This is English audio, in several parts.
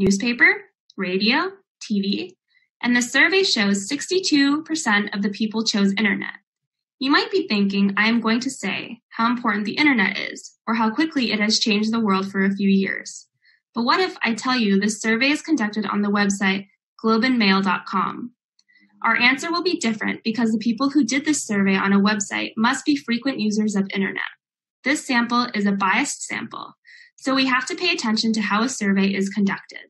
newspaper, radio, TV, and the survey shows 62% of the people chose internet. You might be thinking I am going to say how important the internet is, or how quickly it has changed the world for a few years. But what if I tell you this survey is conducted on the website globeandmail.com? Our answer will be different because the people who did this survey on a website must be frequent users of internet. This sample is a biased sample, so we have to pay attention to how a survey is conducted.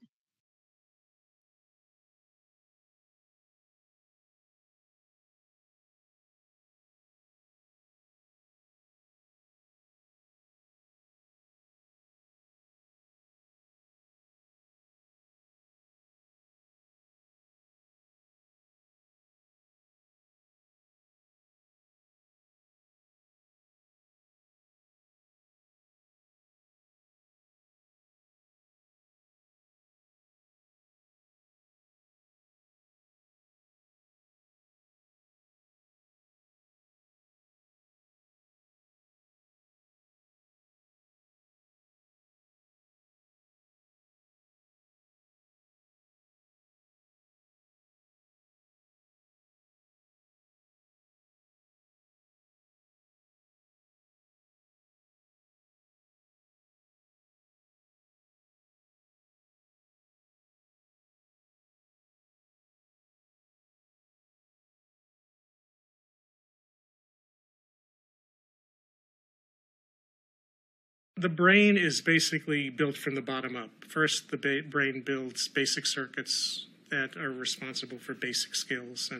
The brain is basically built from the bottom up. First, the brain builds basic circuits that are responsible for basic skills,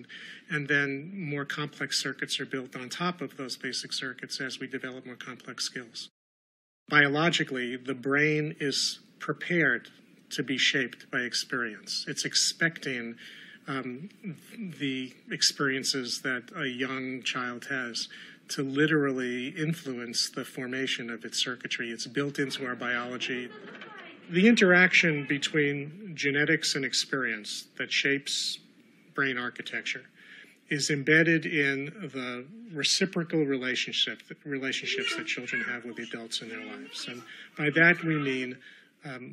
and then more complex circuits are built on top of those basic circuits as we develop more complex skills. Biologically, the brain is prepared to be shaped by experience. It's expecting the experiences that a young child has to literally influence the formation of its circuitry. It's built into our biology. The interaction between genetics and experience that shapes brain architecture is embedded in the reciprocal relationships that children have with adults in their lives. And by that we mean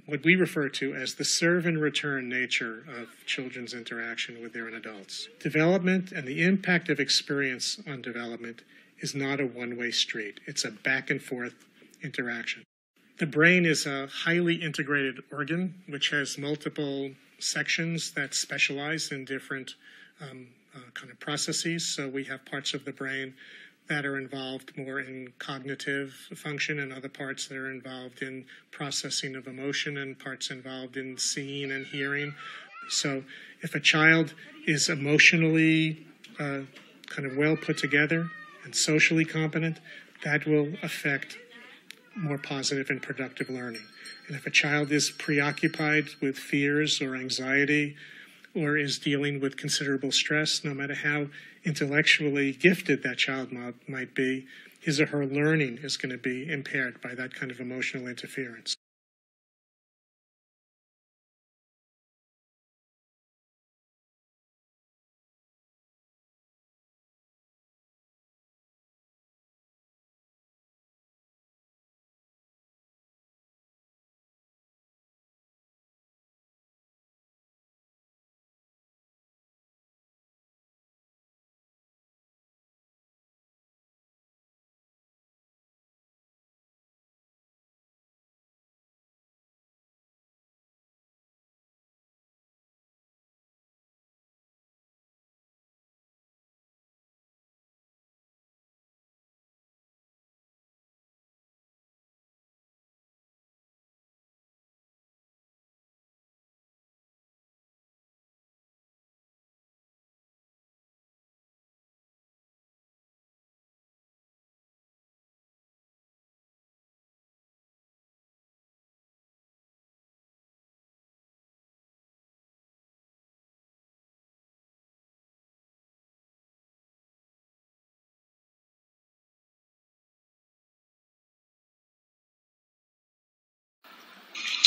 what we refer to as the serve and return nature of children's interaction with their adults. Development and the impact of experience on development is not a one-way street. It's a back and forth interaction. The brain is a highly integrated organ which has multiple sections that specialize in different kind of processes. So we have parts of the brain that are involved more in cognitive function and other parts that are involved in processing of emotion and parts involved in seeing and hearing. So if a child is emotionally kind of well put together and socially competent, that will affect more positive and productive learning. And if a child is preoccupied with fears or anxiety or is dealing with considerable stress, no matter how intellectually gifted that child might be, his or her learning is going to be impaired by that kind of emotional interference.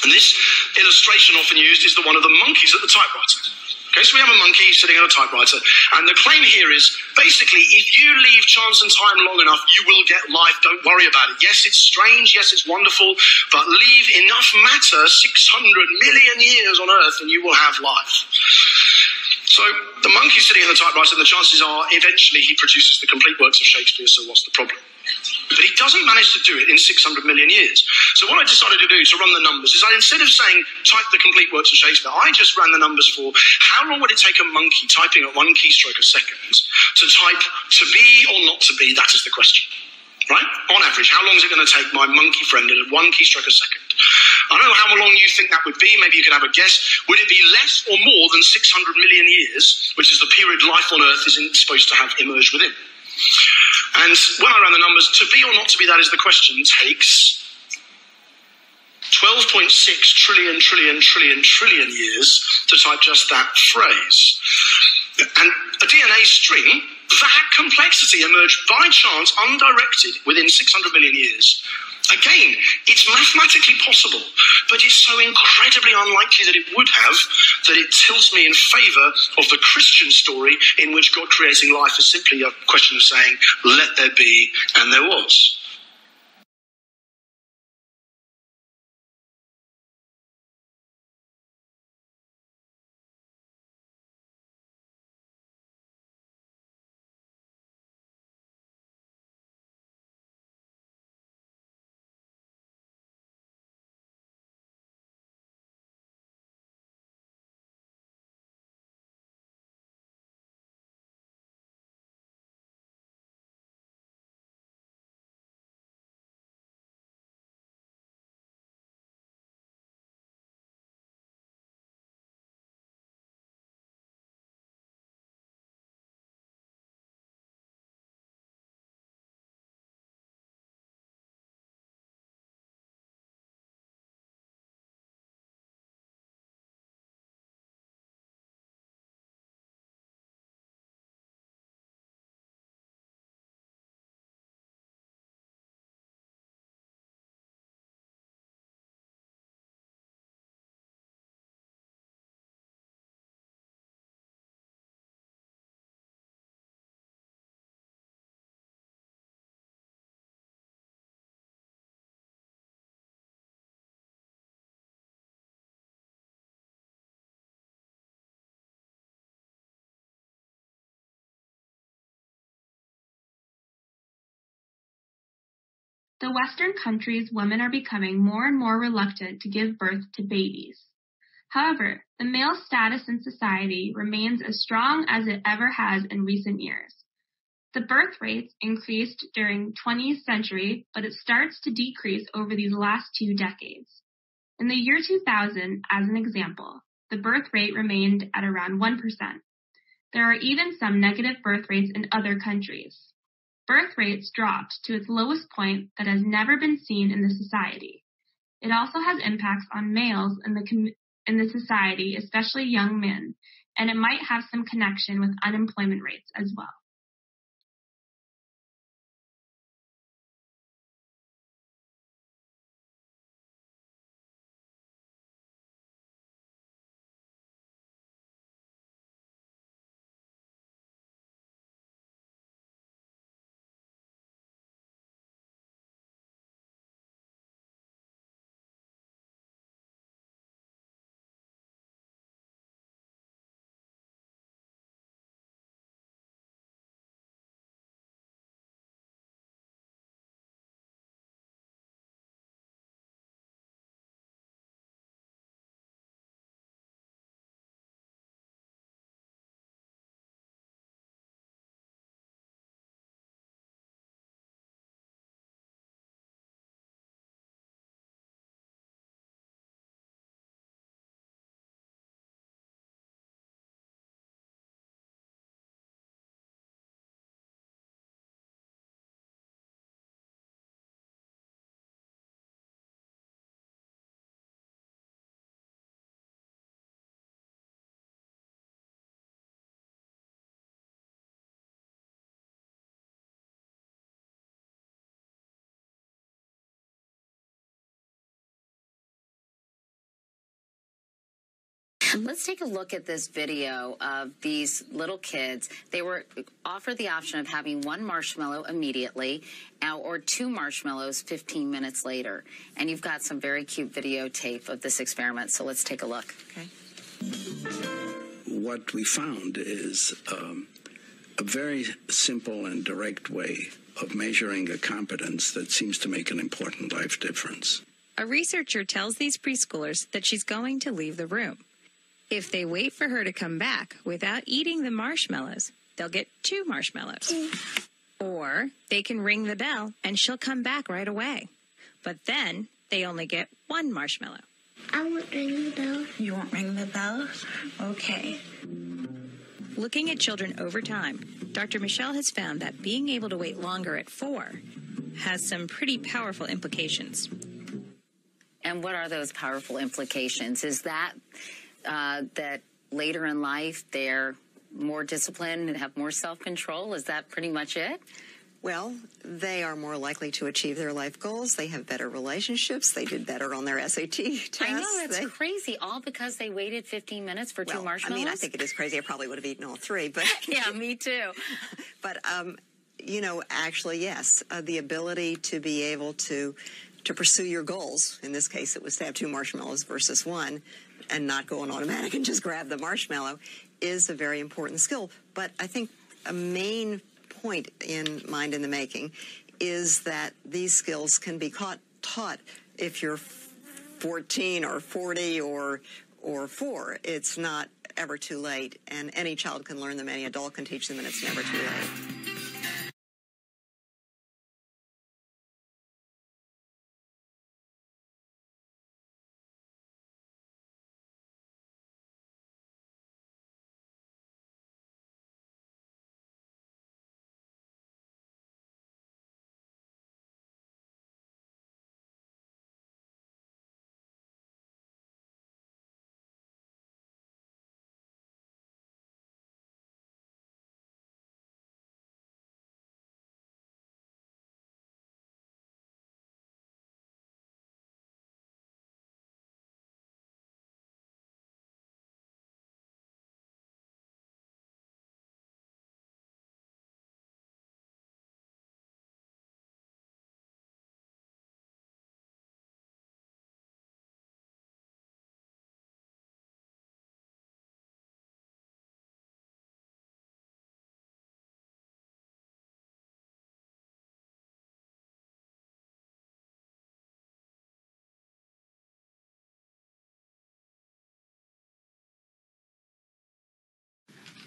And this illustration often used is the one of the monkeys at the typewriter. Okay, so we have a monkey sitting on a typewriter, and the claim here is, basically, if you leave chance and time long enough, you will get life. Don't worry about it. Yes, it's strange. Yes, it's wonderful. But leave enough matter, 600 million years on Earth, and you will have life. So the monkey's sitting on the typewriter, and the chances are, eventually, he produces the complete works of Shakespeare, so what's the problem? But he doesn't manage to do it in 600 million years. So what I decided to do to run the numbers is, instead of saying type the complete works of Shakespeare, I just ran the numbers for how long would it take a monkey typing at one keystroke a second to type to be or not to be. That is the question. Right? On average, how long is it going to take my monkey friend at one keystroke a second? I don't know how long you think that would be. Maybe you can have a guess. Would it be less or more than 600 million years, which is the period life on Earth is supposed to have emerged within? And when I ran the numbers, to be or not to be, that is the question, takes 12.6 trillion years to type just that phrase. And a DNA string, that complexity emerged by chance, undirected, within 600 million years. Again, it's mathematically possible, but it's so incredibly unlikely that it would have, that it tilts me in favour of the Christian story in which God creating life is simply a question of saying, let there be, and there was. The Western countries' women are becoming more and more reluctant to give birth to babies. However, the male status in society remains as strong as it ever has in recent years. The birth rates increased during 20th century, but it starts to decrease over these last 2 decades. In the year 2000, as an example, the birth rate remained at around 1%. There are even some negative birth rates in other countries. Birth rates dropped to its lowest point that has never been seen in the society. It also has impacts on males in the society, especially young men, and it might have some connection with unemployment rates as well. Let's take a look at this video of these little kids. They were offered the option of having one marshmallow immediately or 2 marshmallows 15 minutes later. And you've got some very cute videotape of this experiment, so let's take a look. Okay. What we found is a very simple and direct way of measuring a competence that seems to make an important life difference. A researcher tells these preschoolers that she's going to leave the room. If they wait for her to come back without eating the marshmallows, they'll get 2 marshmallows. Or they can ring the bell and she'll come back right away. But then they only get 1 marshmallow. I won't ring the bell. You won't ring the bell? Okay. Looking at children over time, Dr. Michelle has found that being able to wait longer at 4 has some pretty powerful implications. And what are those powerful implications? Is that that later in life they're more disciplined and have more self-control? Is that pretty much it? Well, they are more likely to achieve their life goals. They have better relationships. They did better on their SAT tests. I know, that's crazy. All because they waited 15 minutes for 2 marshmallows? I mean, I think it is crazy. I probably would have eaten all 3. But yeah, me too. But, you know, actually, yes, the ability to be able to pursue your goals, in this case it was to have 2 marshmallows versus 1, and not go on automatic and just grab the marshmallow, is a very important skill. But I think a main point in Mind in the Making is that these skills can be taught if you're 14 or 40 or 4. It's not ever too late, and any child can learn them, any adult can teach them, and it's never too late.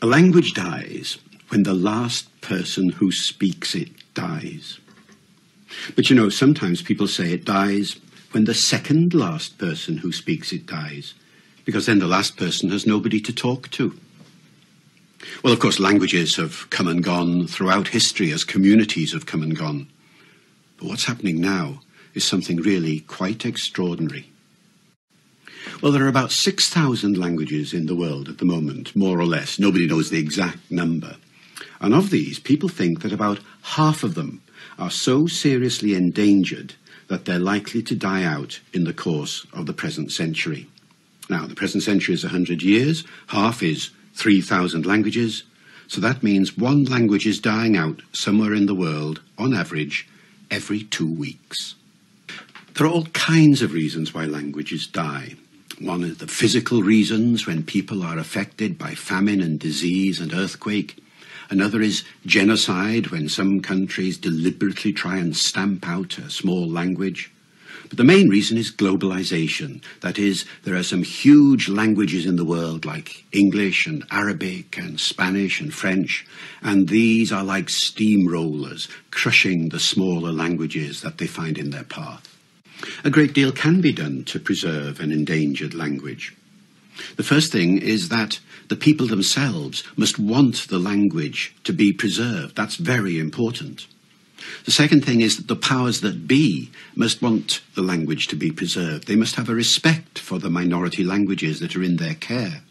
A language dies when the last person who speaks it dies. But you know, sometimes people say it dies when the second last person who speaks it dies, because then the last person has nobody to talk to. Well, of course, languages have come and gone throughout history as communities have come and gone. But what's happening now is something really quite extraordinary. Well, there are about 6,000 languages in the world at the moment, more or less. Nobody knows the exact number. And of these, people think that about half of them are so seriously endangered that they're likely to die out in the course of the present century. Now, the present century is 100 years. Half is 3,000 languages. So that means one language is dying out somewhere in the world, on average, every 2 weeks. There are all kinds of reasons why languages die. One is the physical reasons, when people are affected by famine and disease and earthquake. Another is genocide, when some countries deliberately try and stamp out a small language. But the main reason is globalization. That is, there are some huge languages in the world like English and Arabic and Spanish and French, and these are like steamrollers, crushing the smaller languages that they find in their path. A great deal can be done to preserve an endangered language. The first thing is that the people themselves must want the language to be preserved. That's very important. The second thing is that the powers that be must want the language to be preserved. They must have a respect for the minority languages that are in their care.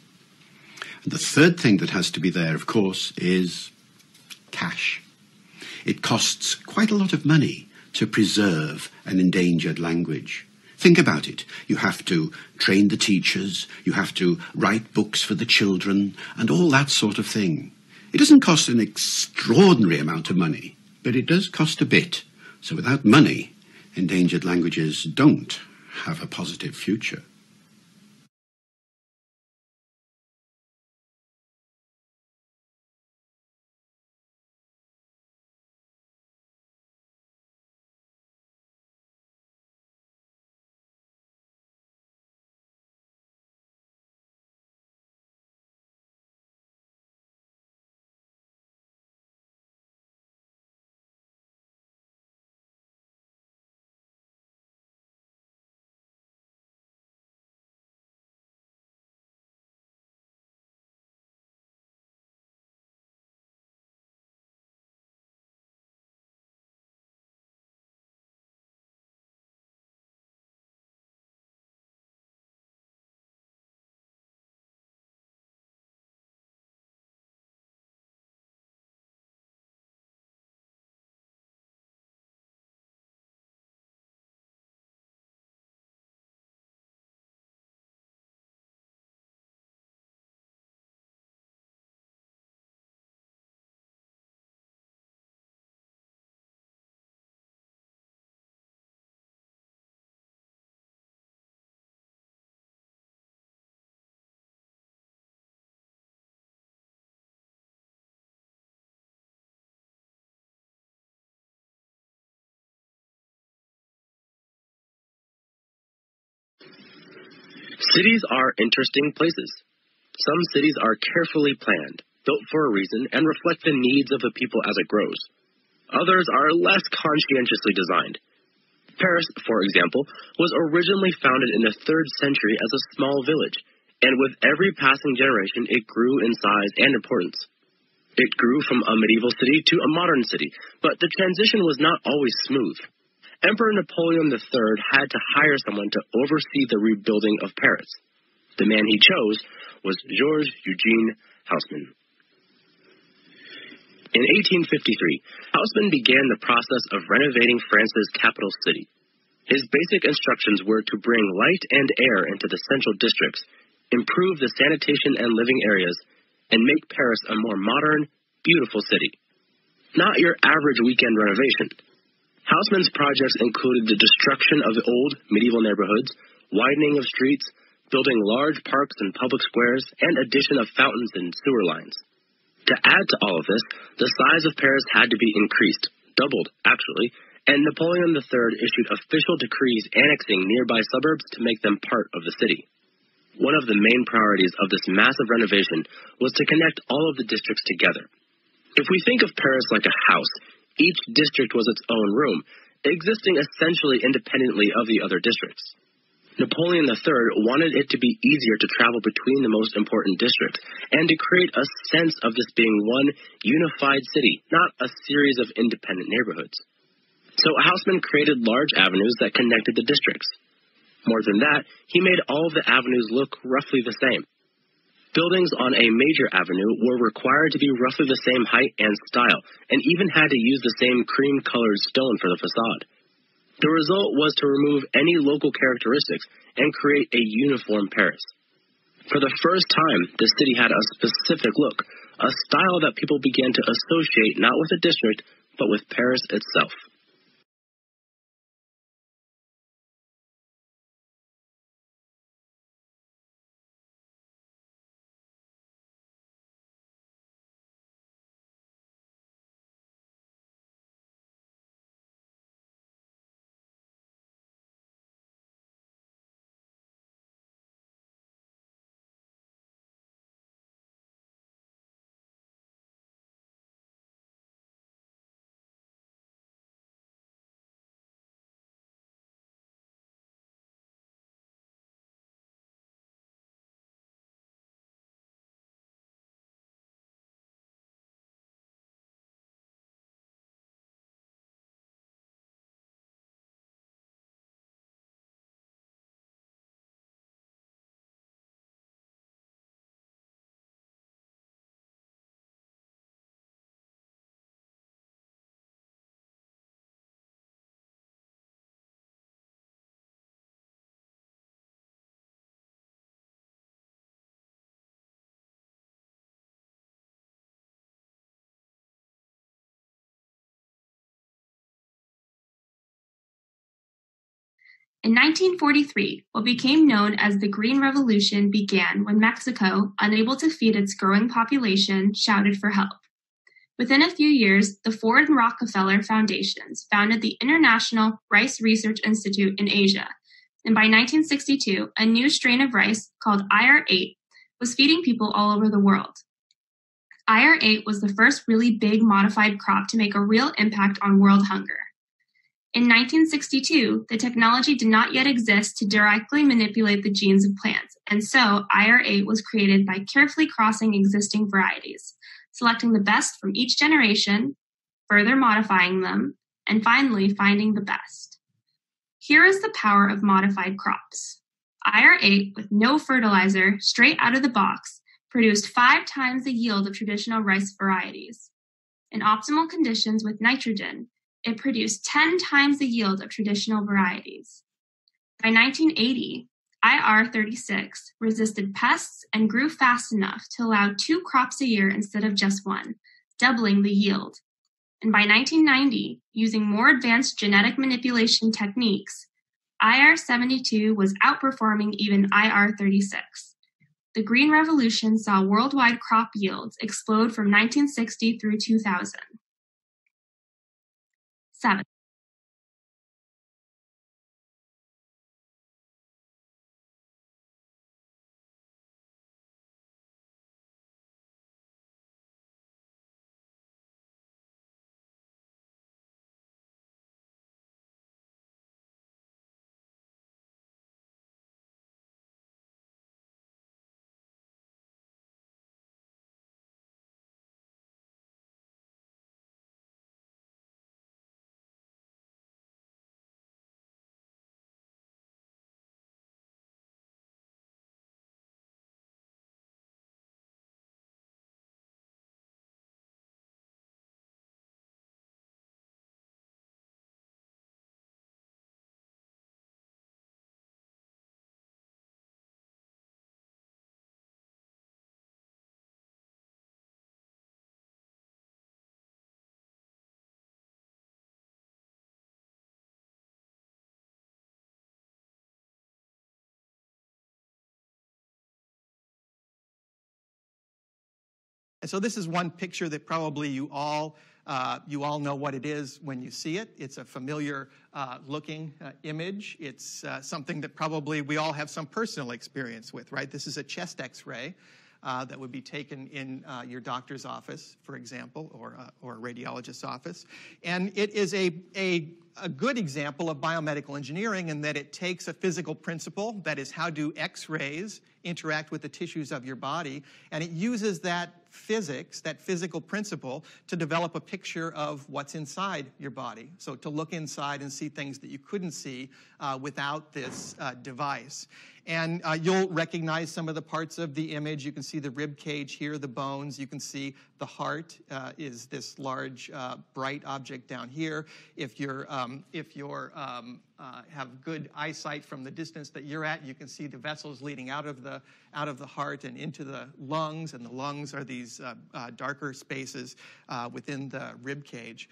And the third thing that has to be there, of course, is cash. It costs quite a lot of money to preserve an endangered language. Think about it. You have to train the teachers, you have to write books for the children, and all that sort of thing. It doesn't cost an extraordinary amount of money, but it does cost a bit. So without money, endangered languages don't have a positive future. Cities are interesting places. Some cities are carefully planned, built for a reason, and reflect the needs of the people as it grows. Others are less conscientiously designed. Paris, for example, was originally founded in the 3rd century as a small village, and with every passing generation it grew in size and importance. It grew from a medieval city to a modern city, but the transition was not always smooth. Emperor Napoleon III had to hire someone to oversee the rebuilding of Paris. The man he chose was Georges Eugene Haussmann. In 1853, Haussmann began the process of renovating France's capital city. His basic instructions were to bring light and air into the central districts, improve the sanitation and living areas, and make Paris a more modern, beautiful city. Not your average weekend renovation. Haussmann's projects included the destruction of the old medieval neighborhoods, widening of streets, building large parks and public squares, and addition of fountains and sewer lines. To add to all of this, the size of Paris had to be increased, doubled, actually, and Napoleon III issued official decrees annexing nearby suburbs to make them part of the city. One of the main priorities of this massive renovation was to connect all of the districts together. If we think of Paris like a house, each district was its own room, existing essentially independently of the other districts. Napoleon III wanted it to be easier to travel between the most important districts and to create a sense of this being one unified city, not a series of independent neighborhoods. So Haussmann created large avenues that connected the districts. More than that, he made all of the avenues look roughly the same. Buildings on a major avenue were required to be roughly the same height and style, and even had to use the same cream-colored stone for the facade. The result was to remove any local characteristics and create a uniform Paris. For the first time, the city had a specific look, a style that people began to associate not with a district, but with Paris itself. In 1943, what became known as the Green Revolution began when Mexico, unable to feed its growing population, shouted for help. Within a few years, the Ford and Rockefeller Foundations founded the International Rice Research Institute in Asia, and by 1962, a new strain of rice called IR-8 was feeding people all over the world. IR-8 was the first really big modified crop to make a real impact on world hunger. In 1962, the technology did not yet exist to directly manipulate the genes of plants, and so IR-8 was created by carefully crossing existing varieties, selecting the best from each generation, further modifying them, and finally finding the best. Here is the power of modified crops. IR-8, with no fertilizer, straight out of the box, produced 5 times the yield of traditional rice varieties. In optimal conditions with nitrogen, it produced 10 times the yield of traditional varieties. By 1980, IR-36 resisted pests and grew fast enough to allow 2 crops a year instead of just 1, doubling the yield. And by 1990, using more advanced genetic manipulation techniques, IR-72 was outperforming even IR-36. The Green Revolution saw worldwide crop yields explode from 1960 through 2000. 7. And so this is one picture that probably you all know what it is when you see it. It's a familiar looking image. It's something that probably we all have some personal experience with, right? This is a chest X-ray that would be taken in your doctor's office, for example, or a radiologist's office. And it is a good example of biomedical engineering in that it takes a physical principle, that is how do X-rays interact with the tissues of your body, and it uses that physics, that physical principle, to develop a picture of what's inside your body. So to look inside and see things that you couldn't see without this device. And you'll recognize some of the parts of the image. You can see the rib cage here, the bones. You can see the heart is this large, bright object down here. If you're have good eyesight from the distance that you're at, you can see the vessels leading out of the heart and into the lungs, and the lungs are these darker spaces within the rib cage.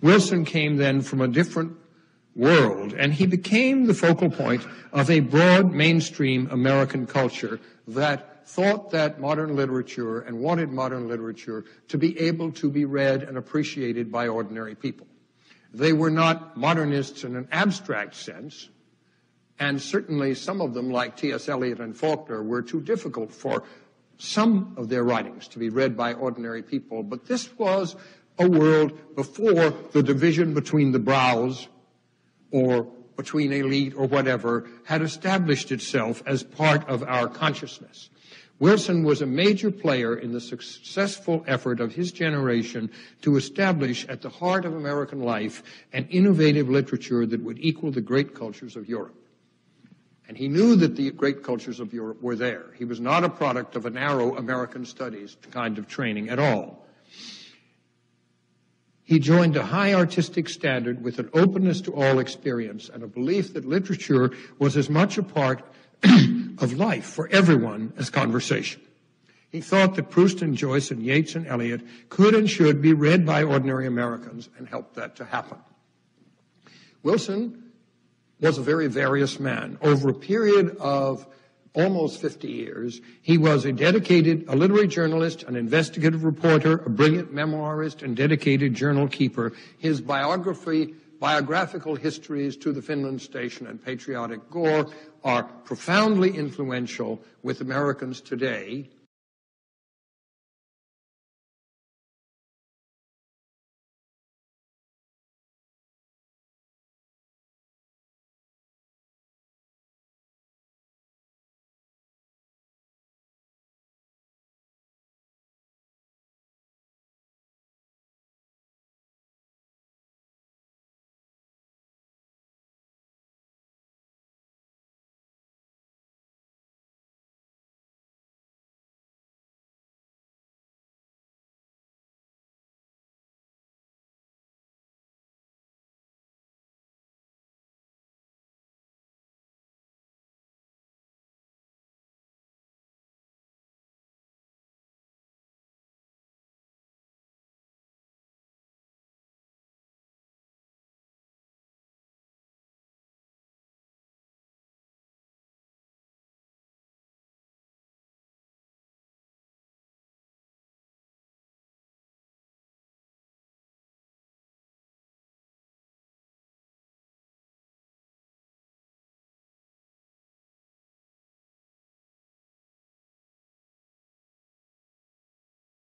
Wilson came then from a different world, and he became the focal point of a broad mainstream American culture that thought that modern literature and wanted modern literature to be able to be read and appreciated by ordinary people. They were not modernists in an abstract sense, and certainly some of them, like T.S. Eliot and Faulkner, were too difficult for some of their writings to be read by ordinary people. But this was a world before the division between the brows or between elite or whatever had established itself as part of our consciousness. Wilson was a major player in the successful effort of his generation to establish at the heart of American life an innovative literature that would equal the great cultures of Europe. And he knew that the great cultures of Europe were there. He was not a product of a narrow American studies kind of training at all. He joined a high artistic standard with an openness to all experience and a belief that literature was as much a part of life for everyone as conversation. He thought that Proust and Joyce and Yeats and Eliot could and should be read by ordinary Americans and helped that to happen. Wilson was a very various man. Over a period of almost 50 years, he was a literary journalist, an investigative reporter, a brilliant memoirist, and dedicated journal keeper. His biographical histories, To the Finland Station and Patriotic Gore, are profoundly influential with Americans today.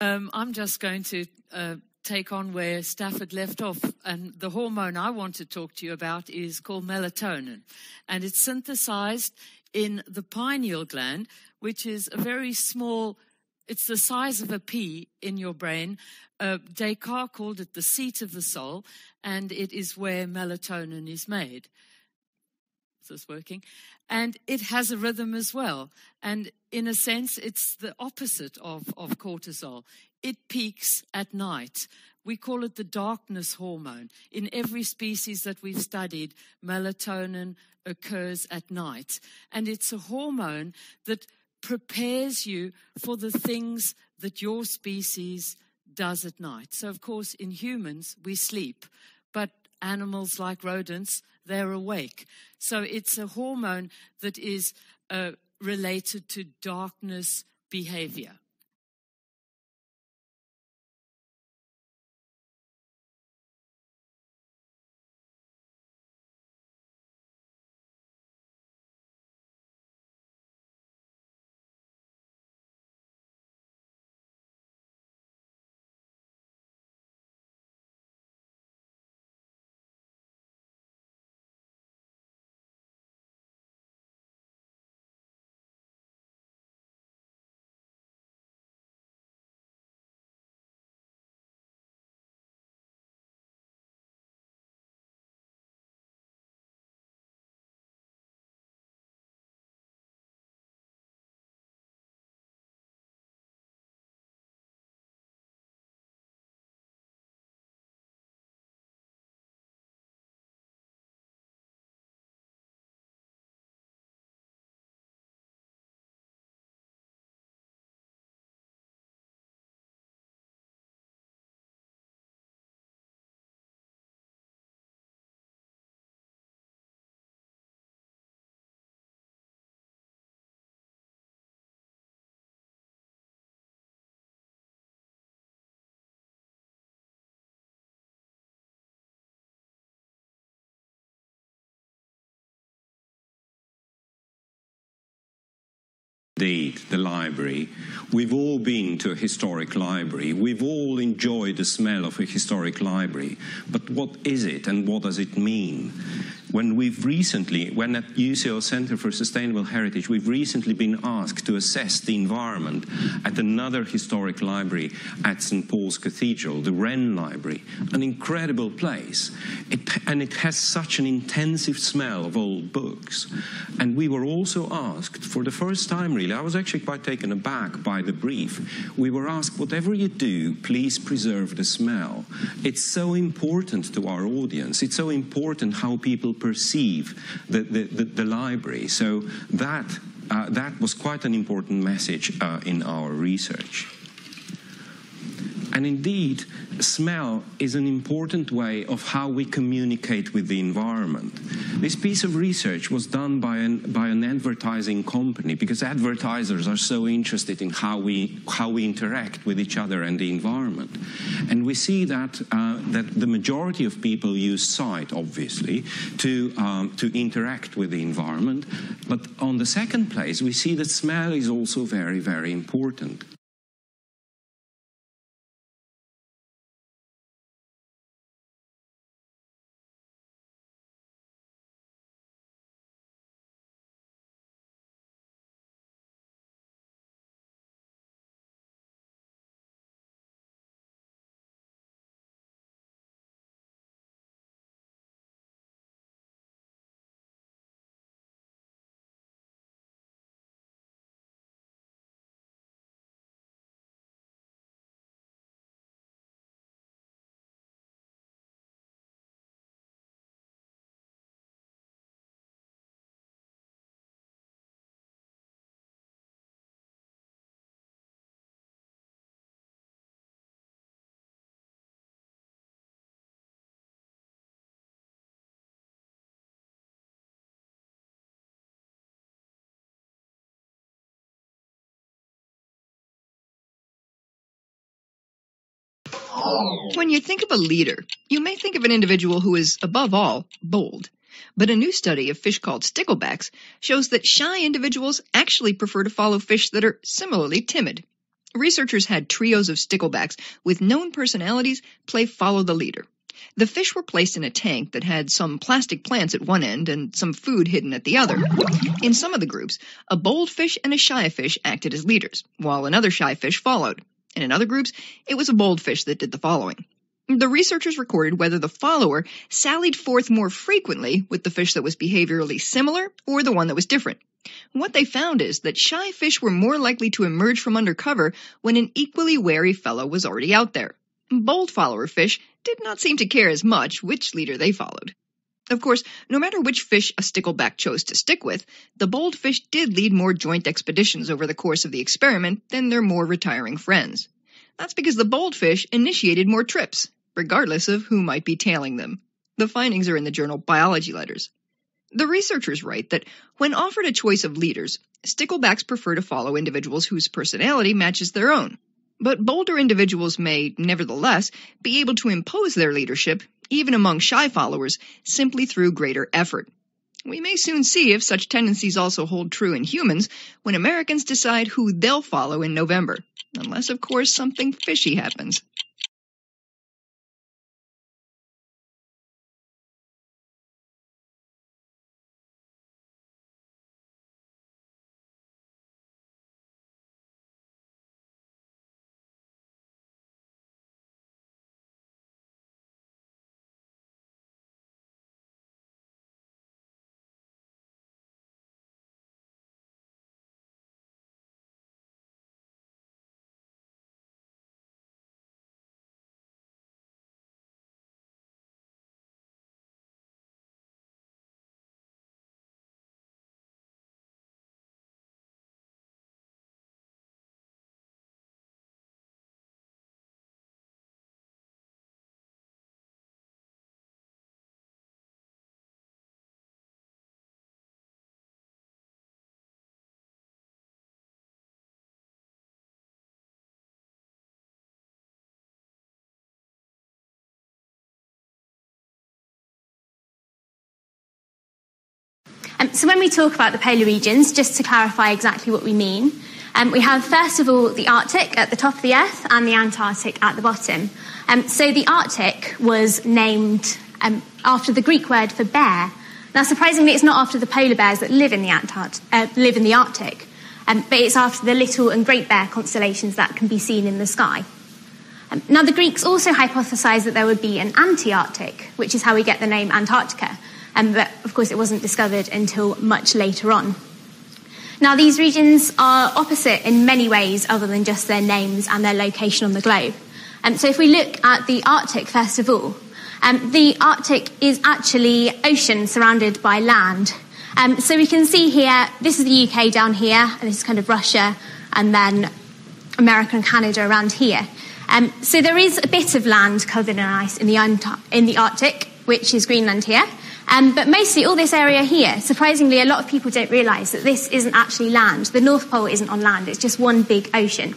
I'm just going to take on where Stafford left off. And the hormone I want to talk to you about is called melatonin. And it's synthesized in the pineal gland, which is a very small, it's the size of a pea in your brain. Descartes called it the seat of the soul, and it is where melatonin is made. Is this working? And it has a rhythm as well. And in a sense, it's the opposite of cortisol. It peaks at night. We call it the darkness hormone. In every species that we've studied, melatonin occurs at night. And it's a hormone that prepares you for the things that your species does at night. So, of course, in humans, we sleep. But animals like rodents, they're awake. So it's a hormone that is related to darkness behavior. Indeed, the library. We've all been to a historic library. We've all enjoyed the smell of a historic library. But what is it and what does it mean? When at UCL Center for Sustainable Heritage, we've recently been asked to assess the environment at another historic library at St. Paul's Cathedral, the Wren Library, an incredible place. And it has such an intensive smell of old books. And we were also asked, for the first time really, I was actually quite taken aback by the brief. We were asked, whatever you do, please preserve the smell. It's so important to our audience. It's so important how people perceive the library. So that was quite an important message in our research. And indeed, smell is an important way of how we communicate with the environment. This piece of research was done by an advertising company, because advertisers are so interested in how we interact with each other and the environment. And we see that the majority of people use sight, obviously, to interact with the environment. But on the second place, we see that smell is also very, very important. When you think of a leader, you may think of an individual who is, above all, bold. But a new study of fish called sticklebacks shows that shy individuals actually prefer to follow fish that are similarly timid. Researchers had trios of sticklebacks with known personalities play follow the leader. The fish were placed in a tank that had some plastic plants at one end and some food hidden at the other. In some of the groups, a bold fish and a shy fish acted as leaders, while another shy fish followed. And in other groups, it was a bold fish that did the following. The researchers recorded whether the follower sallied forth more frequently with the fish that was behaviorally similar or the one that was different. What they found is that shy fish were more likely to emerge from under cover when an equally wary fellow was already out there. Bold follower fish did not seem to care as much which leader they followed. Of course, no matter which fish a stickleback chose to stick with, the bold fish did lead more joint expeditions over the course of the experiment than their more retiring friends. That's because the bold fish initiated more trips, regardless of who might be tailing them. The findings are in the journal Biology Letters. The researchers write that when offered a choice of leaders, sticklebacks prefer to follow individuals whose personality matches their own. But bolder individuals may, nevertheless, be able to impose their leadership, even among shy followers, simply through greater effort. We may soon see if such tendencies also hold true in humans when Americans decide who they'll follow in November, unless, of course, something fishy happens. So when we talk about the polar regions, just to clarify exactly what we mean, we have, first of all, the Arctic at the top of the Earth and the Antarctic at the bottom. So the Arctic was named after the Greek word for bear. Now, surprisingly, it's not after the polar bears that live in the Arctic, but it's after the Little and Great Bear constellations that can be seen in the sky. Now, the Greeks also hypothesized that there would be an anti-Arctic, which is how we get the name Antarctica, but of course it wasn't discovered until much later on. Now, these regions are opposite in many ways other than just their names and their location on the globe. So if we look at the Arctic, first of all, the Arctic is actually ocean surrounded by land. So we can see here, this is the UK down here, and this is kind of Russia, and then America and Canada around here. So there is a bit of land covered in ice in the Arctic, which is Greenland here. But mostly all this area here, surprisingly, a lot of people don't realise that this isn't actually land. The North Pole isn't on land, it's just one big ocean.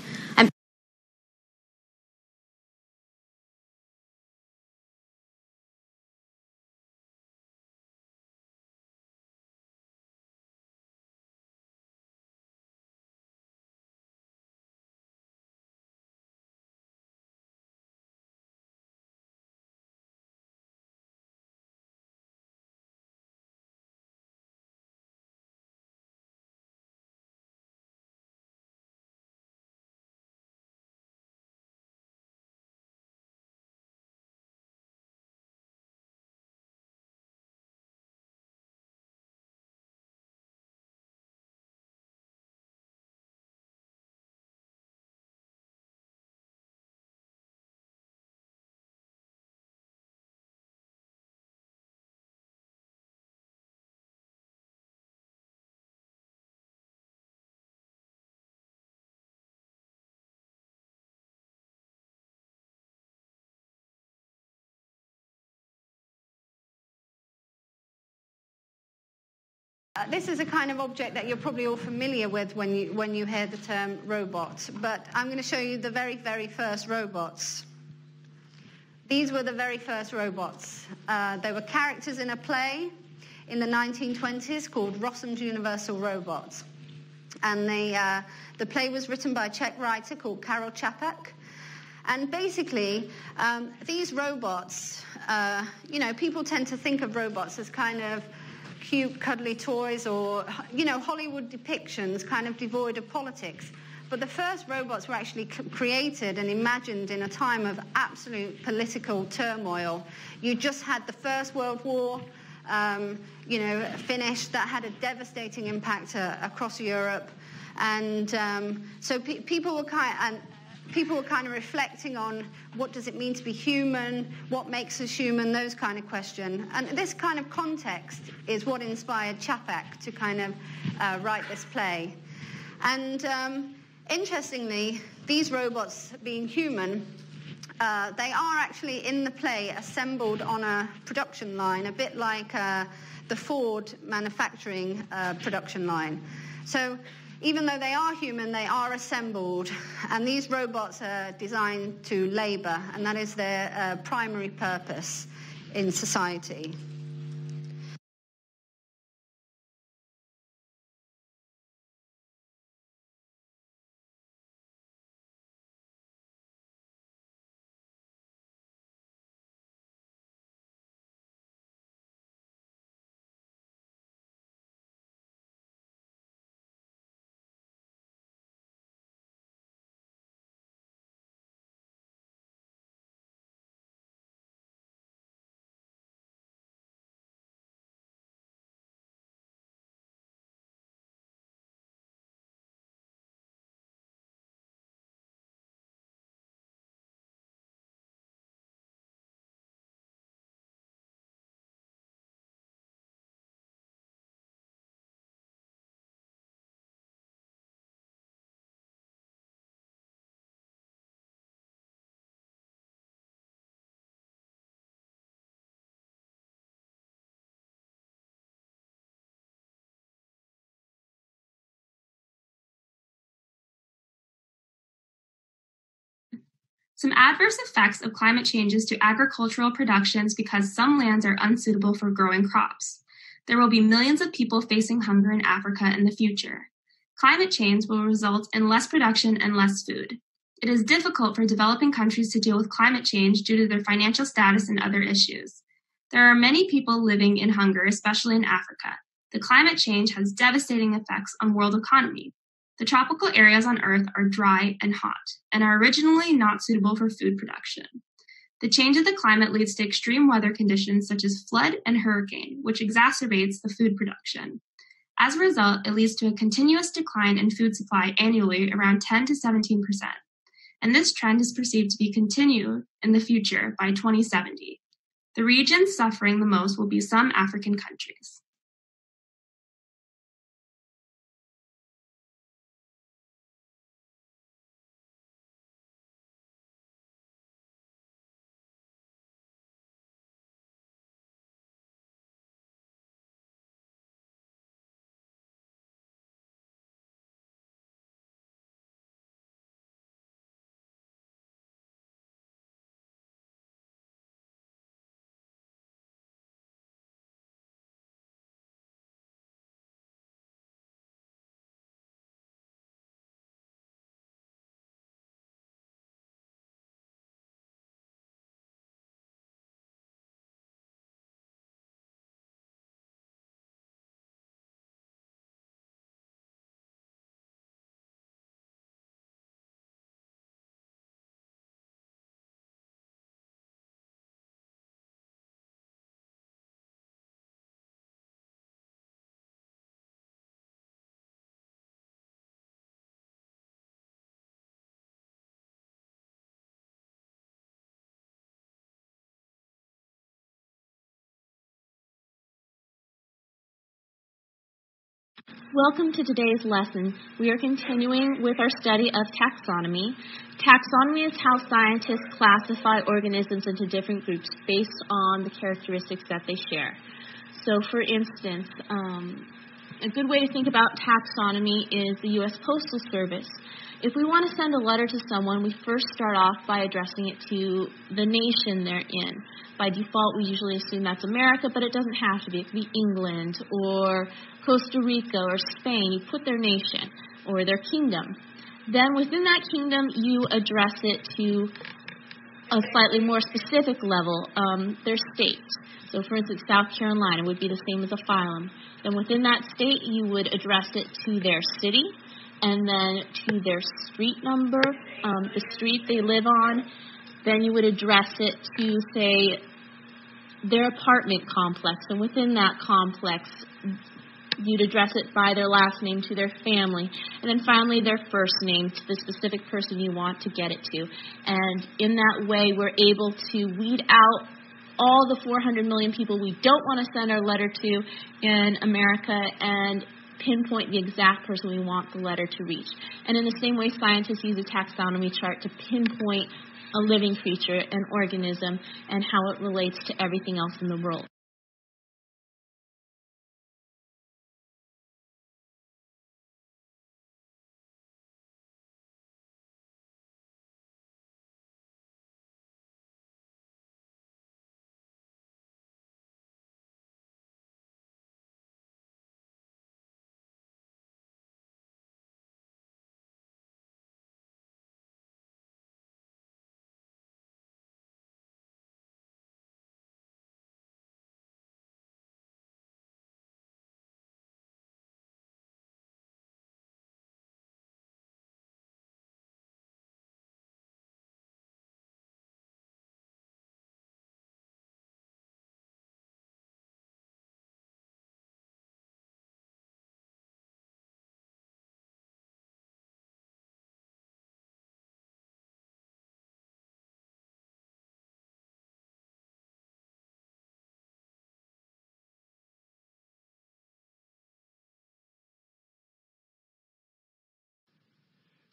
This is a kind of object that you're probably all familiar with when you hear the term robot, but I'm going to show you the very, very first robots. These were the very first robots. They were characters in a play in the 1920s called Rossum's Universal Robots. And the play was written by a Czech writer called Karel Čapek. And basically, these robots, people tend to think of robots as kind of cute, cuddly toys or, Hollywood depictions kind of devoid of politics. But the first robots were actually created and imagined in a time of absolute political turmoil. You just had the First World War, finished. That had a devastating impact across Europe. And so people were kind of reflecting on what does it mean to be human, what makes us human, those kind of questions. And this kind of context is what inspired Čapek to kind of write this play. And interestingly, these robots being human, they are actually in the play assembled on a production line, a bit like the Ford manufacturing production line. So even though they are human, they are assembled, and these robots are designed to labour, and that is their primary purpose in society. Some adverse effects of climate changes to agricultural productions because some lands are unsuitable for growing crops. There will be millions of people facing hunger in Africa in the future. Climate change will result in less production and less food. It is difficult for developing countries to deal with climate change due to their financial status and other issues. There are many people living in hunger, especially in Africa. The climate change has devastating effects on world economy. The tropical areas on Earth are dry and hot, and are originally not suitable for food production. The change of the climate leads to extreme weather conditions such as flood and hurricane, which exacerbates the food production. As a result, it leads to a continuous decline in food supply annually around 10 to 17%. And this trend is perceived to be continued in the future by 2070. The regions suffering the most will be some African countries. Welcome to today's lesson. We are continuing with our study of taxonomy. Taxonomy is how scientists classify organisms into different groups based on the characteristics that they share. So, for instance, a good way to think about taxonomy is the U.S. Postal Service. If we want to send a letter to someone, we first start off by addressing it to the nation they're in. By default, we usually assume that's America, but it doesn't have to be. It could be England or Costa Rica or Spain. You put their nation or their kingdom. Then within that kingdom, you address it to a slightly more specific level, their state. So, for instance, South Carolina would be the same as a phylum. Then within that state, you would address it to their city, and then to their street number, the street they live on. Then you would address it to, say, their apartment complex. And within that complex, you'd address it by their last name to their family. And then finally, their first name to the specific person you want to get it to. And in that way, we're able to weed out all the 400 million people we don't want to send our letter to in America and pinpoint the exact person we want the letter to reach. And in the same way, scientists use a taxonomy chart to pinpoint a living creature, an organism, and how it relates to everything else in the world.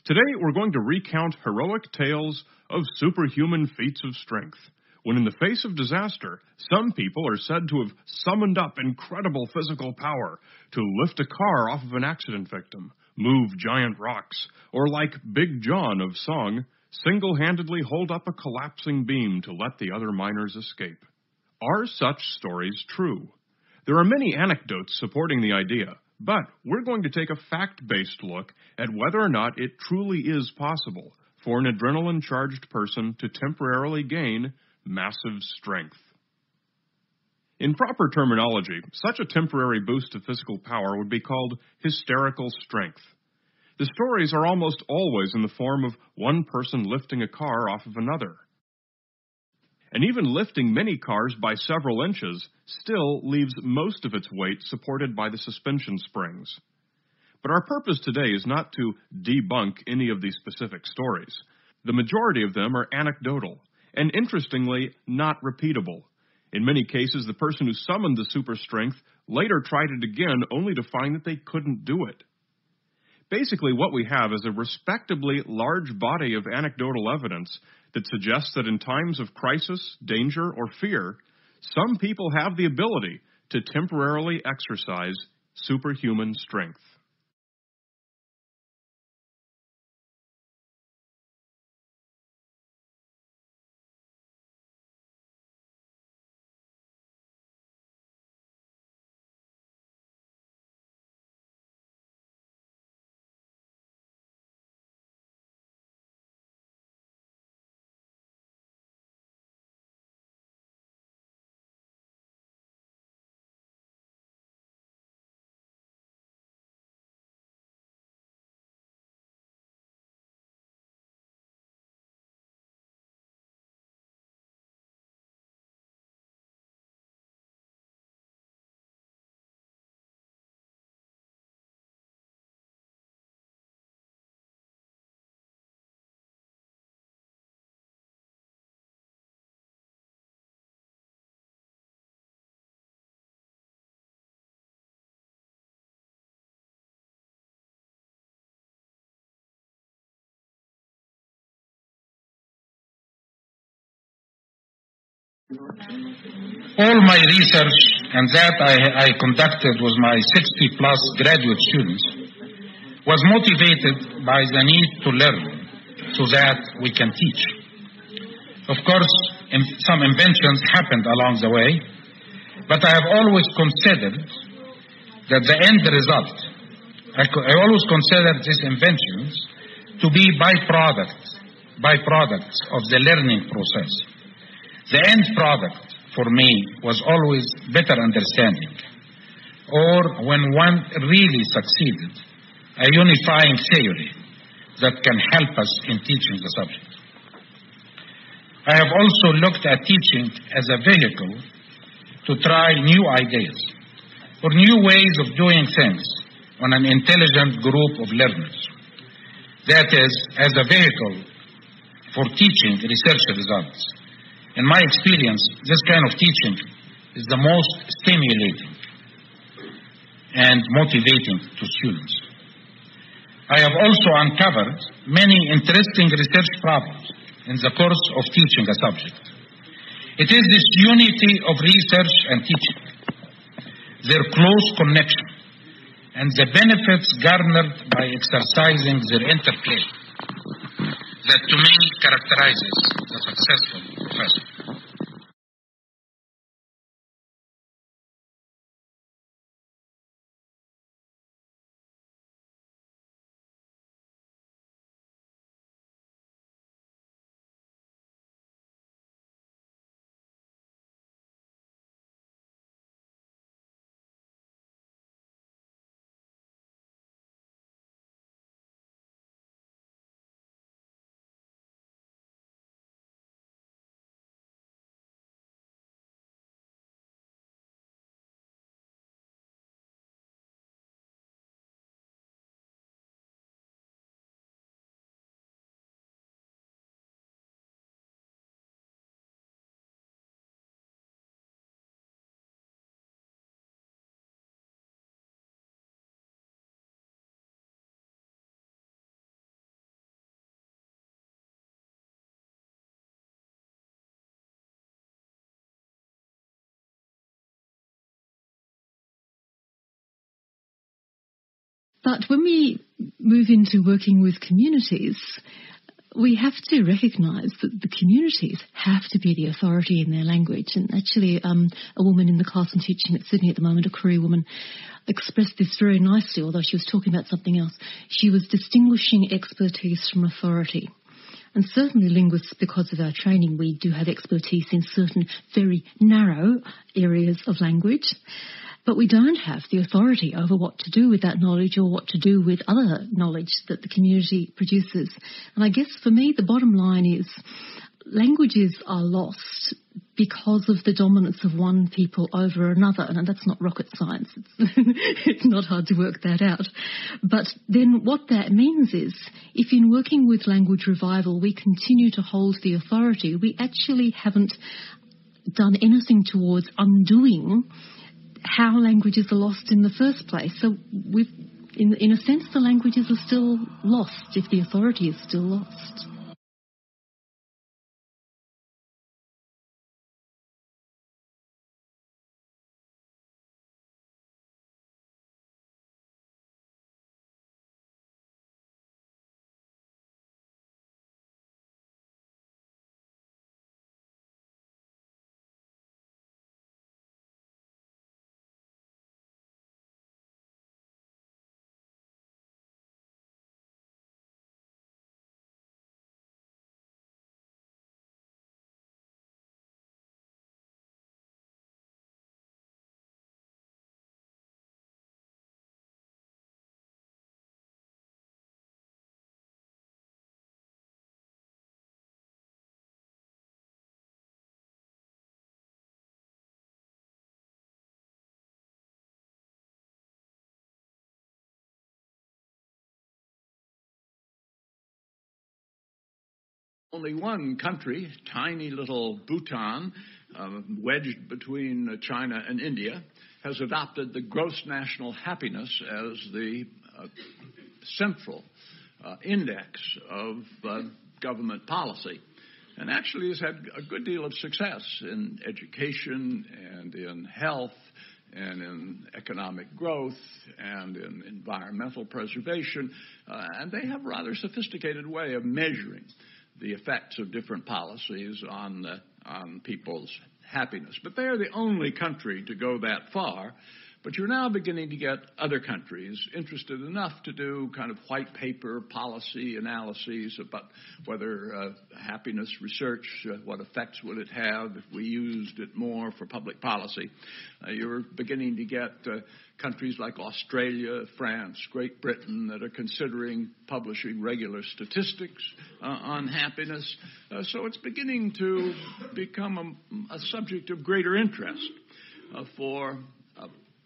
Today, we're going to recount heroic tales of superhuman feats of strength, when in the face of disaster, some people are said to have summoned up incredible physical power to lift a car off of an accident victim, move giant rocks, or like Big John of song, single-handedly hold up a collapsing beam to let the other miners escape. Are such stories true? There are many anecdotes supporting the idea, but we're going to take a fact-based look at whether or not it truly is possible for an adrenaline-charged person to temporarily gain massive strength. In proper terminology, such a temporary boost of physical power would be called hysterical strength. The stories are almost always in the form of one person lifting a car off of another. And even lifting many cars by several inches still leaves most of its weight supported by the suspension springs. But our purpose today is not to debunk any of these specific stories. The majority of them are anecdotal, and interestingly, not repeatable. In many cases, the person who summoned the super strength later tried it again only to find that they couldn't do it. Basically, what we have is a respectably large body of anecdotal evidence that suggests that in times of crisis, danger, or fear, some people have the ability to temporarily exercise superhuman strength. All my research and that I conducted with my 60-plus graduate students was motivated by the need to learn so that we can teach. Of course, some inventions happened along the way, but I have always considered that the end result, I always considered these inventions to be byproducts of the learning process. The end product for me was always better understanding, or when one really succeeded, a unifying theory that can help us in teaching the subject. I have also looked at teaching as a vehicle to try new ideas or new ways of doing things on an intelligent group of learners. That is, as a vehicle for teaching research results. In my experience, this kind of teaching is the most stimulating and motivating to students. I have also uncovered many interesting research problems in the course of teaching a subject. It is this unity of research and teaching, their close connection, and the benefits garnered by exercising their interplay that to me characterizes the successful professor. But when we move into working with communities, we have to recognise that the communities have to be the authority in their language. And actually, a woman in the class I'm teaching at Sydney at the moment, a Korean woman, expressed this very nicely, although she was talking about something else. She was distinguishing expertise from authority. And certainly linguists, because of our training, we do have expertise in certain very narrow areas of language. But we don't have the authority over what to do with that knowledge or what to do with other knowledge that the community produces. And I guess for me, the bottom line is languages are lost because of the dominance of one people over another. And that's not rocket science. It's not hard to work that out. But then what that means is, if in working with language revival we continue to hold the authority, we actually haven't done anything towards undoing how languages are lost in the first place. So in a sense, the languages are still lost if the authority is still lost. Only one country, tiny little Bhutan, wedged between China and India, has adopted the gross national happiness as the central index of government policy, and actually has had a good deal of success in education and in health and in economic growth and in environmental preservation, and they have a rather sophisticated way of measuring the effects of different policies on people's happiness. But they're the only country to go that far. But you're now beginning to get other countries interested enough to do kind of white paper policy analyses about whether happiness research, what effects would it have if we used it more for public policy. You're beginning to get countries like Australia, France, Great Britain that are considering publishing regular statistics on happiness. So it's beginning to become a subject of greater interest for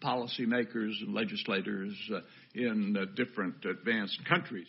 policymakers and legislators in different advanced countries.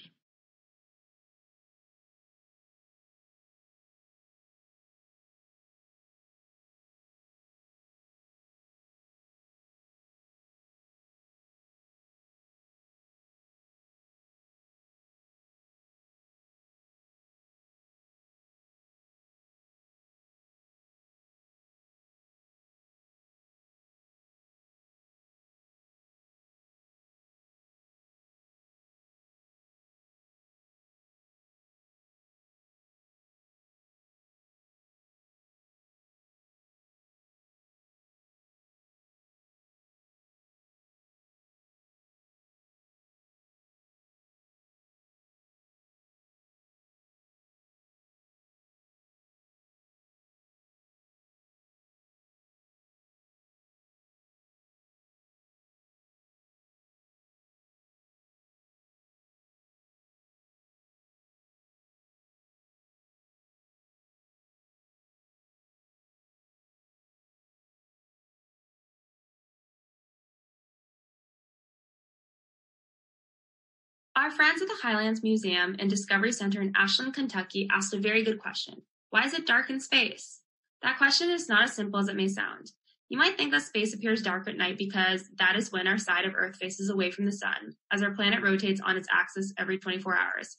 Our friends at the Highlands Museum and Discovery Center in Ashland, Kentucky asked a very good question. Why is it dark in space? That question is not as simple as it may sound. You might think that space appears dark at night because that is when our side of Earth faces away from the sun, as our planet rotates on its axis every 24 hours.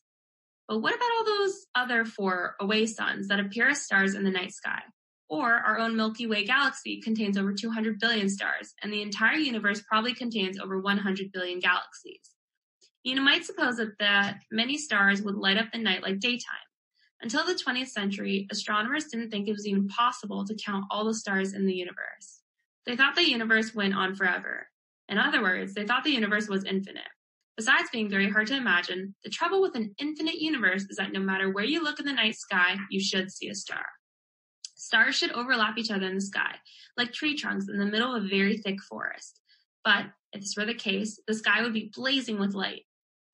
But what about all those other 4 away suns that appear as stars in the night sky? Or our own Milky Way galaxy contains over 200 billion stars, and the entire universe probably contains over 100 billion galaxies. You might suppose that many stars would light up the night like daytime. Until the 20th century, astronomers didn't think it was even possible to count all the stars in the universe. They thought the universe went on forever. In other words, they thought the universe was infinite. Besides being very hard to imagine, the trouble with an infinite universe is that no matter where you look in the night sky, you should see a star. Stars should overlap each other in the sky, like tree trunks in the middle of a very thick forest. But if this were the case, the sky would be blazing with light.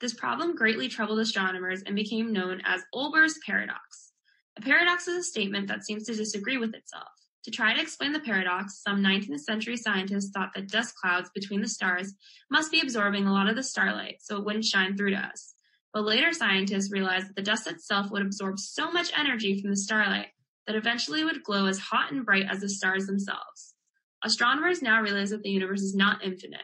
This problem greatly troubled astronomers and became known as Olber's paradox. A paradox is a statement that seems to disagree with itself. To try to explain the paradox, some 19th century scientists thought that dust clouds between the stars must be absorbing a lot of the starlight so it wouldn't shine through to us. But later scientists realized that the dust itself would absorb so much energy from the starlight that eventually it would glow as hot and bright as the stars themselves. Astronomers now realize that the universe is not infinite.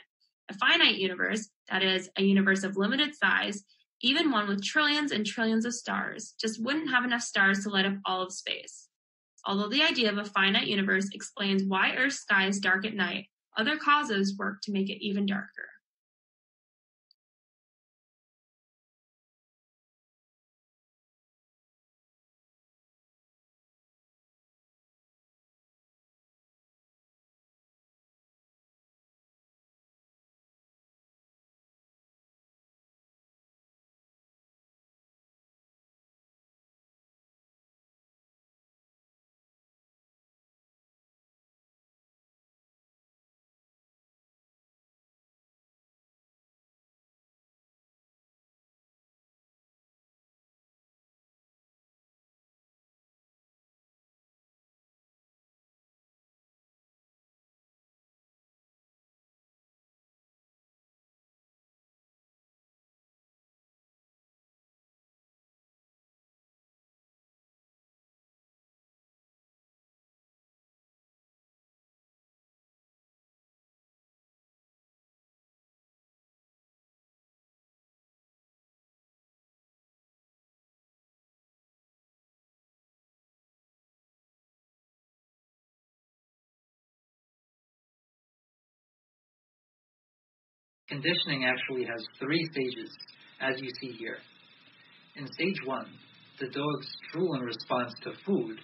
A finite universe, that is, a universe of limited size, even one with trillions and trillions of stars, just wouldn't have enough stars to light up all of space. Although the idea of a finite universe explains why Earth's sky is dark at night, other causes work to make it even darker. Conditioning actually has 3 stages, as you see here. In stage 1, the dogs drool in response to food,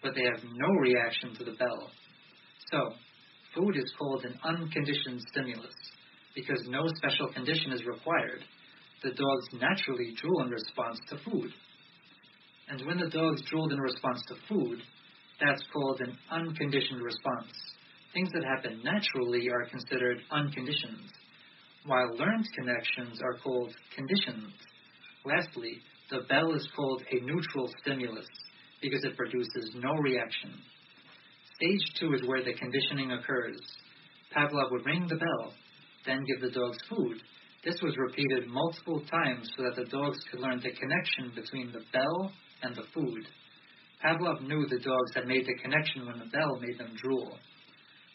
but they have no reaction to the bell. So, food is called an unconditioned stimulus. Because no special condition is required, the dogs naturally drool in response to food. And when the dogs drooled in response to food, that's called an unconditioned response. Things that happen naturally are considered unconditioned, while learned connections are called conditioned. Lastly, the bell is called a neutral stimulus because it produces no reaction. Stage 2 is where the conditioning occurs. Pavlov would ring the bell, then give the dogs food. This was repeated multiple times so that the dogs could learn the connection between the bell and the food. Pavlov knew the dogs had made the connection when the bell made them drool.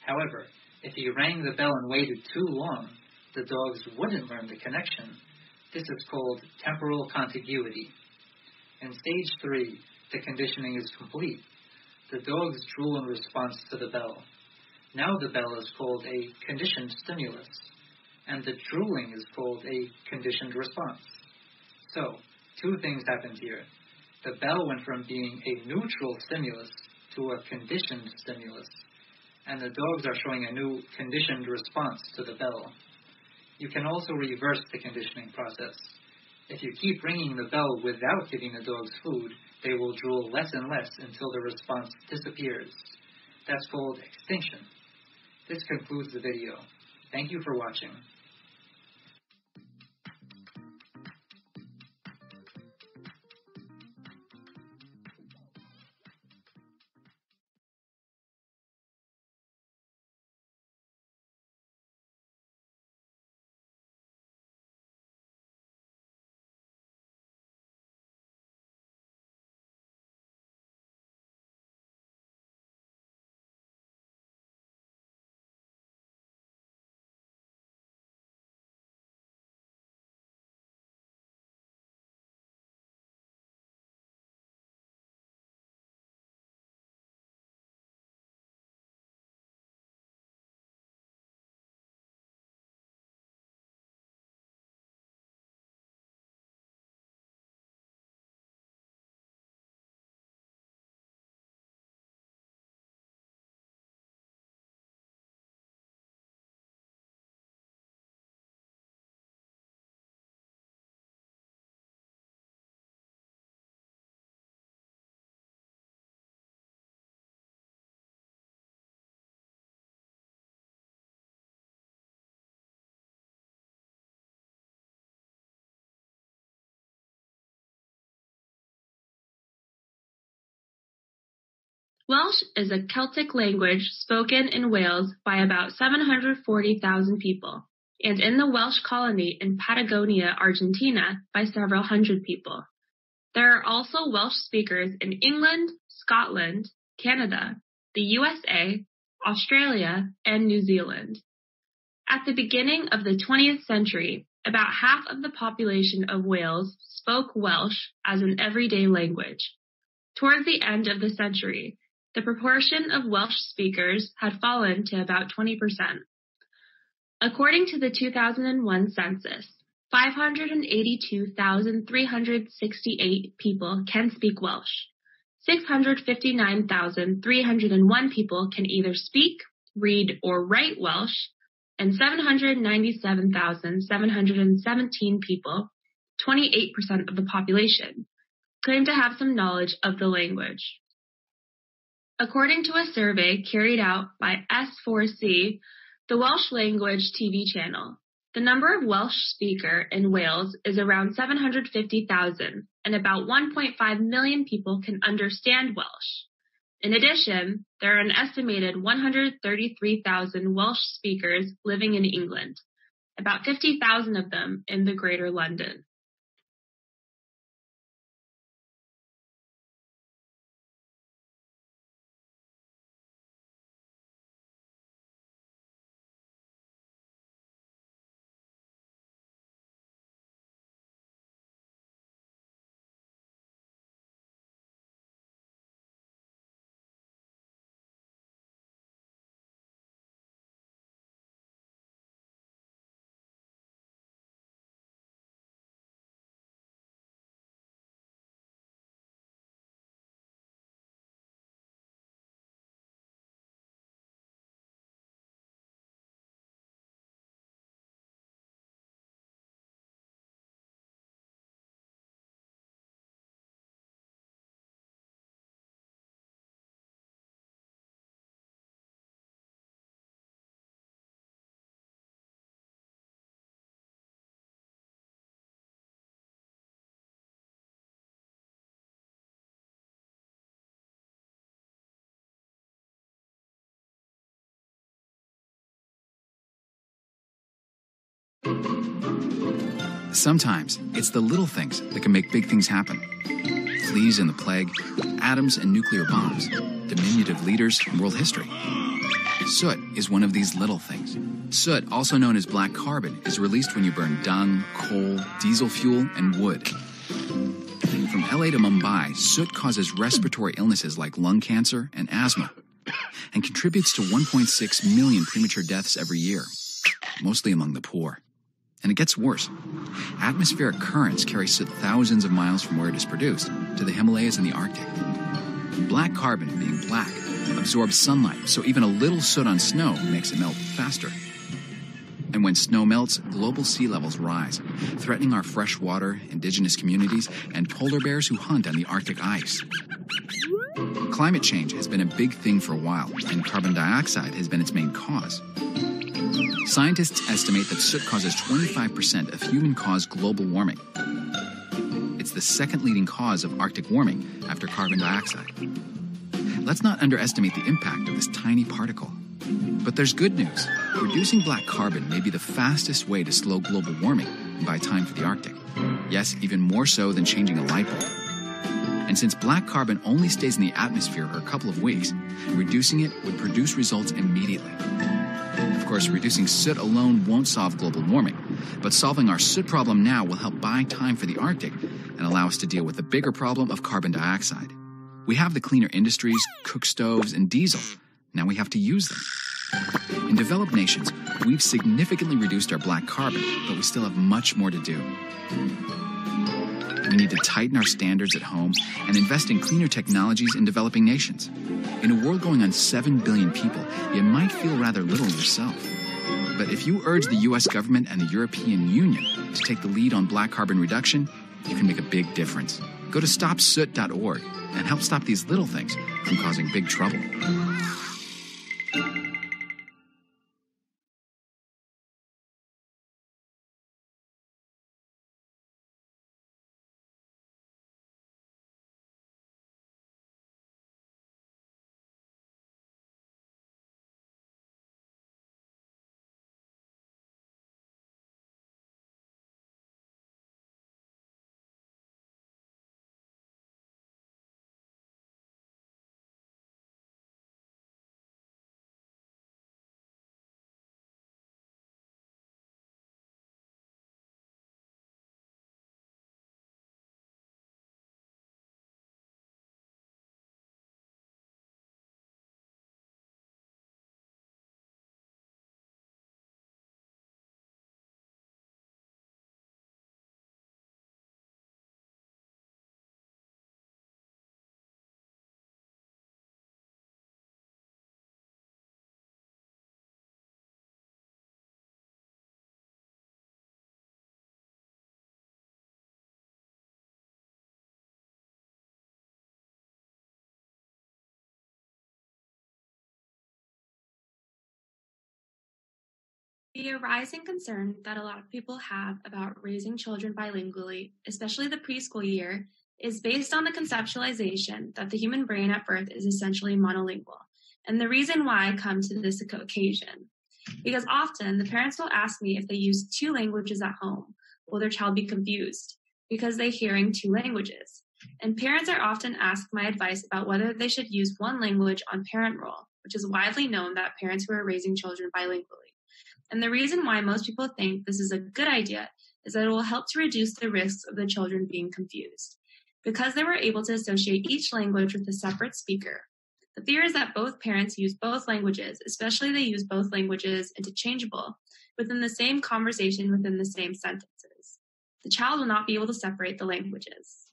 However, if he rang the bell and waited too long, the dogs wouldn't learn the connection. This is called temporal contiguity. In stage 3, the conditioning is complete. The dogs drool in response to the bell. Now the bell is called a conditioned stimulus, and the drooling is called a conditioned response. So, 2 things happened here. The bell went from being a neutral stimulus to a conditioned stimulus, and the dogs are showing a new conditioned response to the bell. You can also reverse the conditioning process. If you keep ringing the bell without giving the dogs food, they will drool less and less until the response disappears. That's called extinction. This concludes the video. Thank you for watching. Welsh is a Celtic language spoken in Wales by about 740,000 people, and in the Welsh colony in Patagonia, Argentina, by several hundred people. There are also Welsh speakers in England, Scotland, Canada, the USA, Australia, and New Zealand. At the beginning of the 20th century, about half of the population of Wales spoke Welsh as an everyday language. Towards the end of the century, the proportion of Welsh speakers had fallen to about 20%. According to the 2001 census, 582,368 people can speak Welsh. 659,301 people can either speak, read, or write Welsh, and 797,717 people, 28% of the population, claim to have some knowledge of the language. According to a survey carried out by S4C, the Welsh language TV channel, the number of Welsh speakers in Wales is around 750,000, and about 1.5 million people can understand Welsh. In addition, there are an estimated 133,000 Welsh speakers living in England, about 50,000 of them in the Greater London. Sometimes it's the little things that can make big things happen. Fleas and the plague, atoms and nuclear bombs, diminutive leaders in world history. Soot is one of these little things. Soot, also known as black carbon, is released when you burn dung, coal, diesel fuel, and wood. From LA to Mumbai, soot causes respiratory illnesses like lung cancer and asthma, and contributes to 1.6 million premature deaths every year, mostly among the poor. And it gets worse. Atmospheric currents carry soot thousands of miles from where it is produced to the Himalayas and the Arctic. Black carbon, being black, absorbs sunlight, so even a little soot on snow makes it melt faster. And when snow melts, global sea levels rise, threatening our freshwater, indigenous communities, and polar bears who hunt on the Arctic ice. Climate change has been a big thing for a while, and carbon dioxide has been its main cause. Scientists estimate that soot causes 25% of human-caused global warming. It's the second leading cause of Arctic warming after carbon dioxide. Let's not underestimate the impact of this tiny particle. But there's good news. Reducing black carbon may be the fastest way to slow global warming and buy time for the Arctic. Yes, even more so than changing a light bulb. And since black carbon only stays in the atmosphere for a couple of weeks, reducing it would produce results immediately. Of course, reducing soot alone won't solve global warming, but solving our soot problem now will help buy time for the Arctic and allow us to deal with the bigger problem of carbon dioxide. We have the cleaner industries, cook stoves, and diesel. Now we have to use them. In developed nations, we've significantly reduced our black carbon, but we still have much more to do. We need to tighten our standards at home and invest in cleaner technologies in developing nations. In a world going on 7 billion people, you might feel rather little yourself. But if you urge the U.S. government and the European Union to take the lead on black carbon reduction, you can make a big difference. Go to stopsoot.org and help stop these little things from causing big trouble. The arising concern that a lot of people have about raising children bilingually, especially the preschool year, is based on the conceptualization that the human brain at birth is essentially monolingual. And the reason why I come to this occasion, because often the parents will ask me if they use two languages at home, will their child be confused because they're hearing two languages? And parents are often asked my advice about whether they should use one language on parent roll, which is widely known that parents who are raising children bilingually. And the reason why most people think this is a good idea is that it will help to reduce the risks of the children being confused. Because they were able to associate each language with a separate speaker, the fear is that both parents use both languages, especially they use both languages interchangeable within the same conversation within the same sentences. The child will not be able to separate the languages.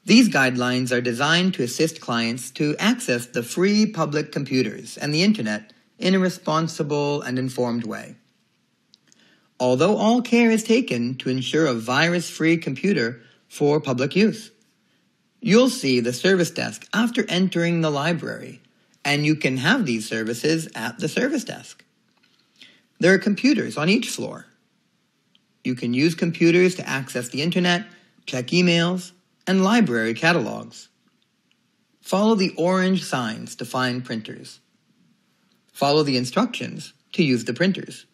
These guidelines are designed to assist clients to access the free public computers and the Internet in a responsible and informed way. Although all care is taken to ensure a virus-free computer for public use, you'll see the service desk after entering the library, and you can have these services at the service desk. There are computers on each floor. You can use computers to access the Internet, check emails, and library catalogs. Follow the orange signs to find printers. Follow the instructions to use the printers.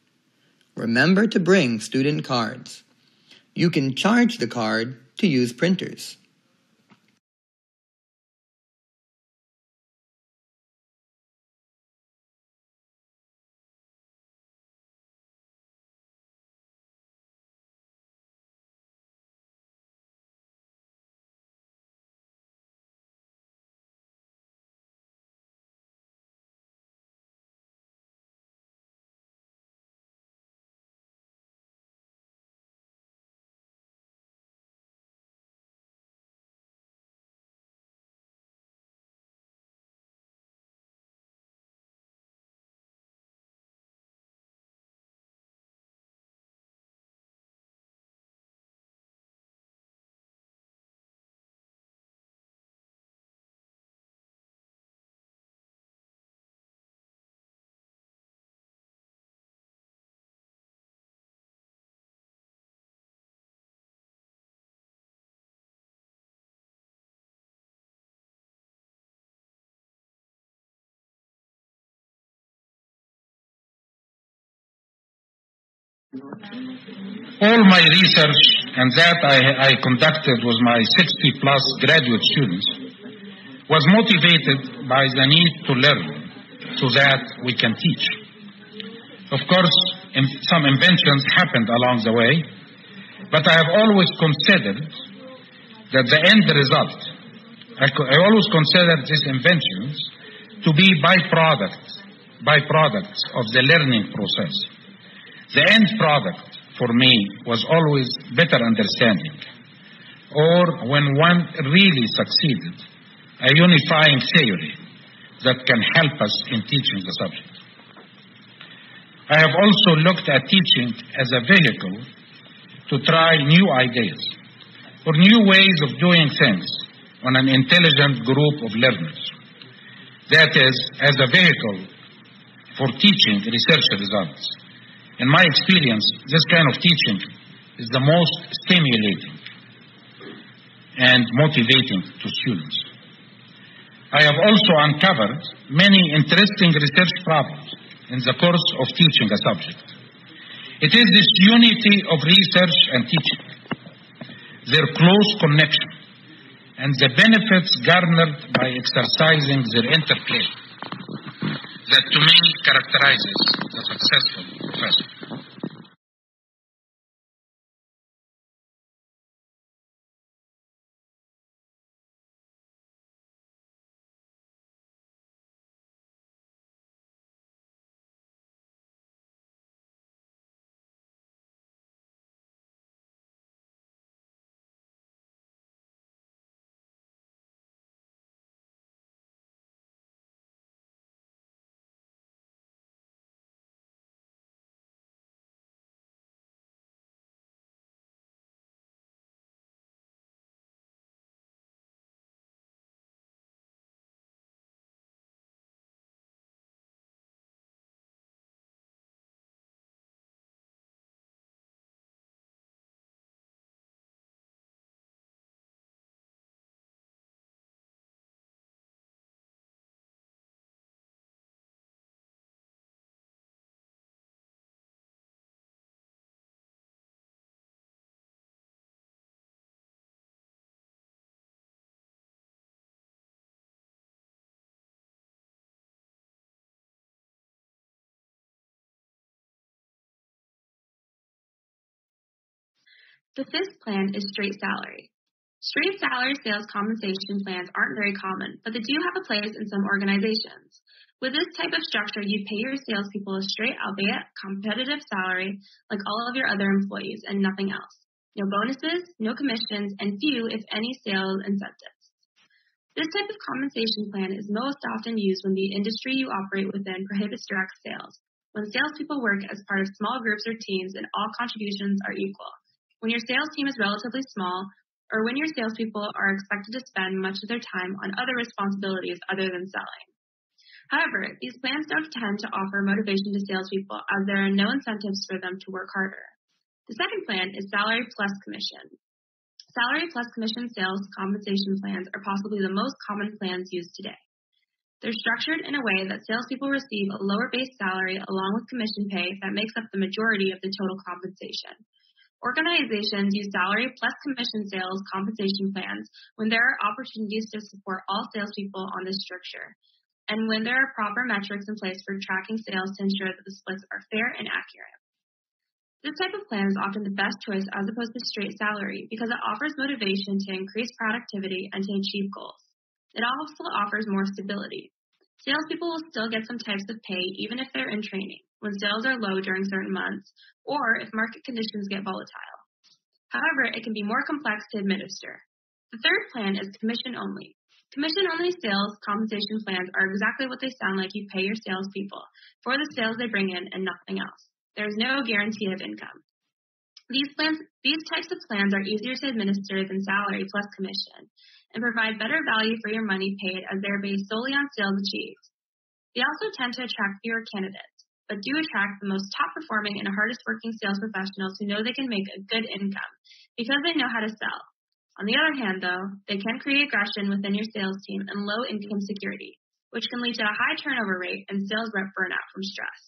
Remember to bring student cards. You can charge the card to use printers. All my research and that I conducted with my 60-plus graduate students was motivated by the need to learn so that we can teach. Of course, some inventions happened along the way, but I have always considered that the end result, I always considered these inventions to be byproducts of the learning process. The end product for me was always better understanding, or when one really succeeded, a unifying theory that can help us in teaching the subject. I have also looked at teaching as a vehicle to try new ideas or new ways of doing things on an intelligent group of learners. That is, as a vehicle for teaching research results. In my experience, this kind of teaching is the most stimulating and motivating to students. I have also uncovered many interesting research problems in the course of teaching a subject. It is this unity of research and teaching, their close connection, and the benefits garnered by exercising their interplay that to me characterizes the successful professor. The fifth plan is straight salary. Straight salary sales compensation plans aren't very common, but they do have a place in some organizations. With this type of structure, you pay your salespeople a straight, albeit competitive salary like all of your other employees and nothing else. No bonuses, no commissions, and few, if any, sales incentives. This type of compensation plan is most often used when the industry you operate within prohibits direct sales, when salespeople work as part of small groups or teams and all contributions are equal, when your sales team is relatively small, or when your salespeople are expected to spend much of their time on other responsibilities other than selling. However, these plans don't tend to offer motivation to salespeople as there are no incentives for them to work harder. The second plan is salary plus commission. Salary plus commission sales compensation plans are possibly the most common plans used today. They're structured in a way that salespeople receive a lower base salary along with commission pay that makes up the majority of the total compensation. Organizations use salary plus commission sales compensation plans when there are opportunities to support all salespeople on this structure, and when there are proper metrics in place for tracking sales to ensure that the splits are fair and accurate. This type of plan is often the best choice as opposed to straight salary because it offers motivation to increase productivity and to achieve goals. It also offers more stability. Salespeople will still get some types of pay even if they're in training, when sales are low during certain months, or if market conditions get volatile. However, it can be more complex to administer. The third plan is commission only. Commission-only sales compensation plans are exactly what they sound like. You pay your salespeople for the sales they bring in and nothing else. There's no guarantee of income. These types of plans are easier to administer than salary plus commission and provide better value for your money paid as they are based solely on sales achieved. They also tend to attract fewer candidates, but do attract the most top-performing and hardest-working sales professionals who know they can make a good income because they know how to sell. On the other hand, though, they can create aggression within your sales team and low income security, which can lead to a high turnover rate and sales rep burnout from stress.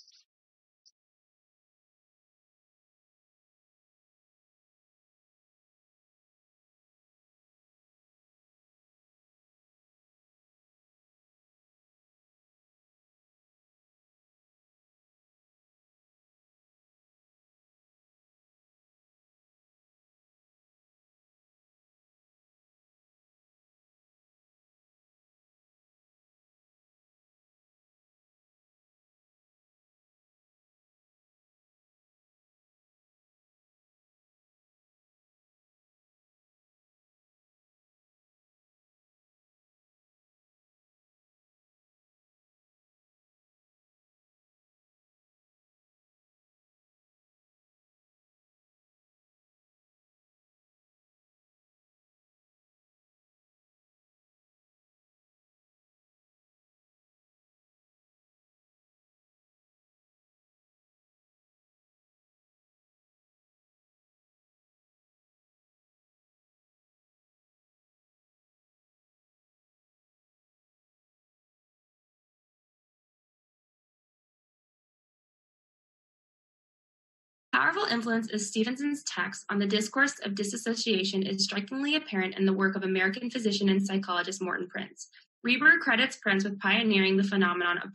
Powerful influence of Stevenson's text on the discourse of disassociation is strikingly apparent in the work of American physician and psychologist Morton Prince. Reber credits Prince with pioneering the phenomenon of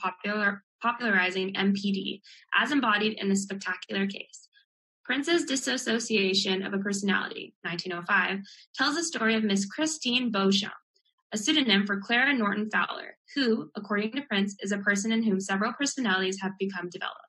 popularizing MPD, as embodied in the spectacular case. Prince's Dissociation of a Personality, 1905, tells the story of Miss Christine Beauchamp, a pseudonym for Clara Norton Fowler, who, according to Prince, is a person in whom several personalities have become developed.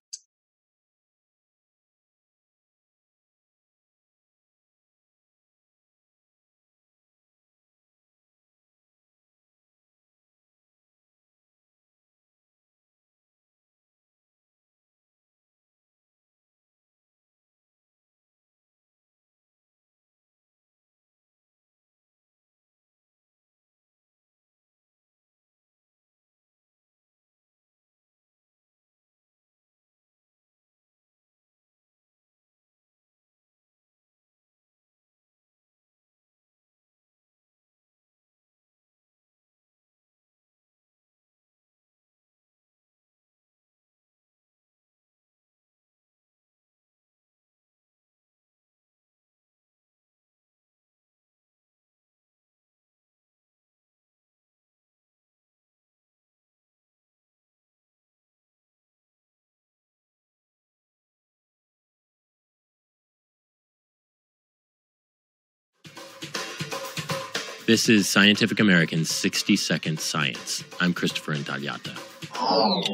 This is Scientific American's 60-Second Science. I'm Christopher Intagliata.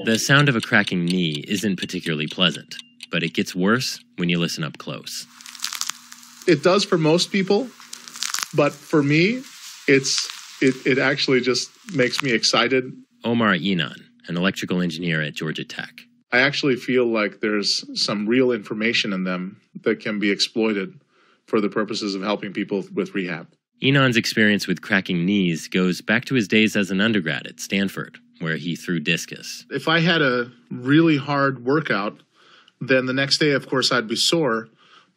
The sound of a cracking knee isn't particularly pleasant, but it gets worse when you listen up close. It does for most people, but for me, it actually just makes me excited. Omar Inan, an electrical engineer at Georgia Tech. I actually feel like there's some real information in them that can be exploited for the purposes of helping people with rehab. Inan's experience with cracking knees goes back to his days as an undergrad at Stanford, where he threw discus. If I had a really hard workout, then the next day, of course, I'd be sore.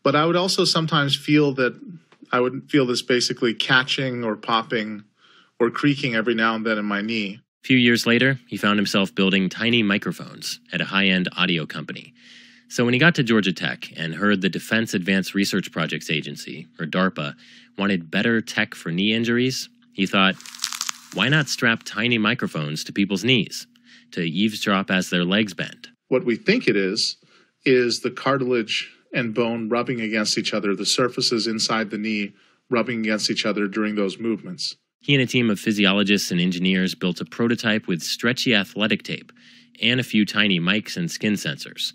But I would also sometimes feel that I would feel this basically catching or popping or creaking every now and then in my knee. A few years later, he found himself building tiny microphones at a high-end audio company. So when he got to Georgia Tech and heard the Defense Advanced Research Projects Agency, or DARPA, wanted better tech for knee injuries, he thought, why not strap tiny microphones to people's knees to eavesdrop as their legs bend? What we think it is the cartilage and bone rubbing against each other, the surfaces inside the knee rubbing against each other during those movements. He and a team of physiologists and engineers built a prototype with stretchy athletic tape and a few tiny mics and skin sensors.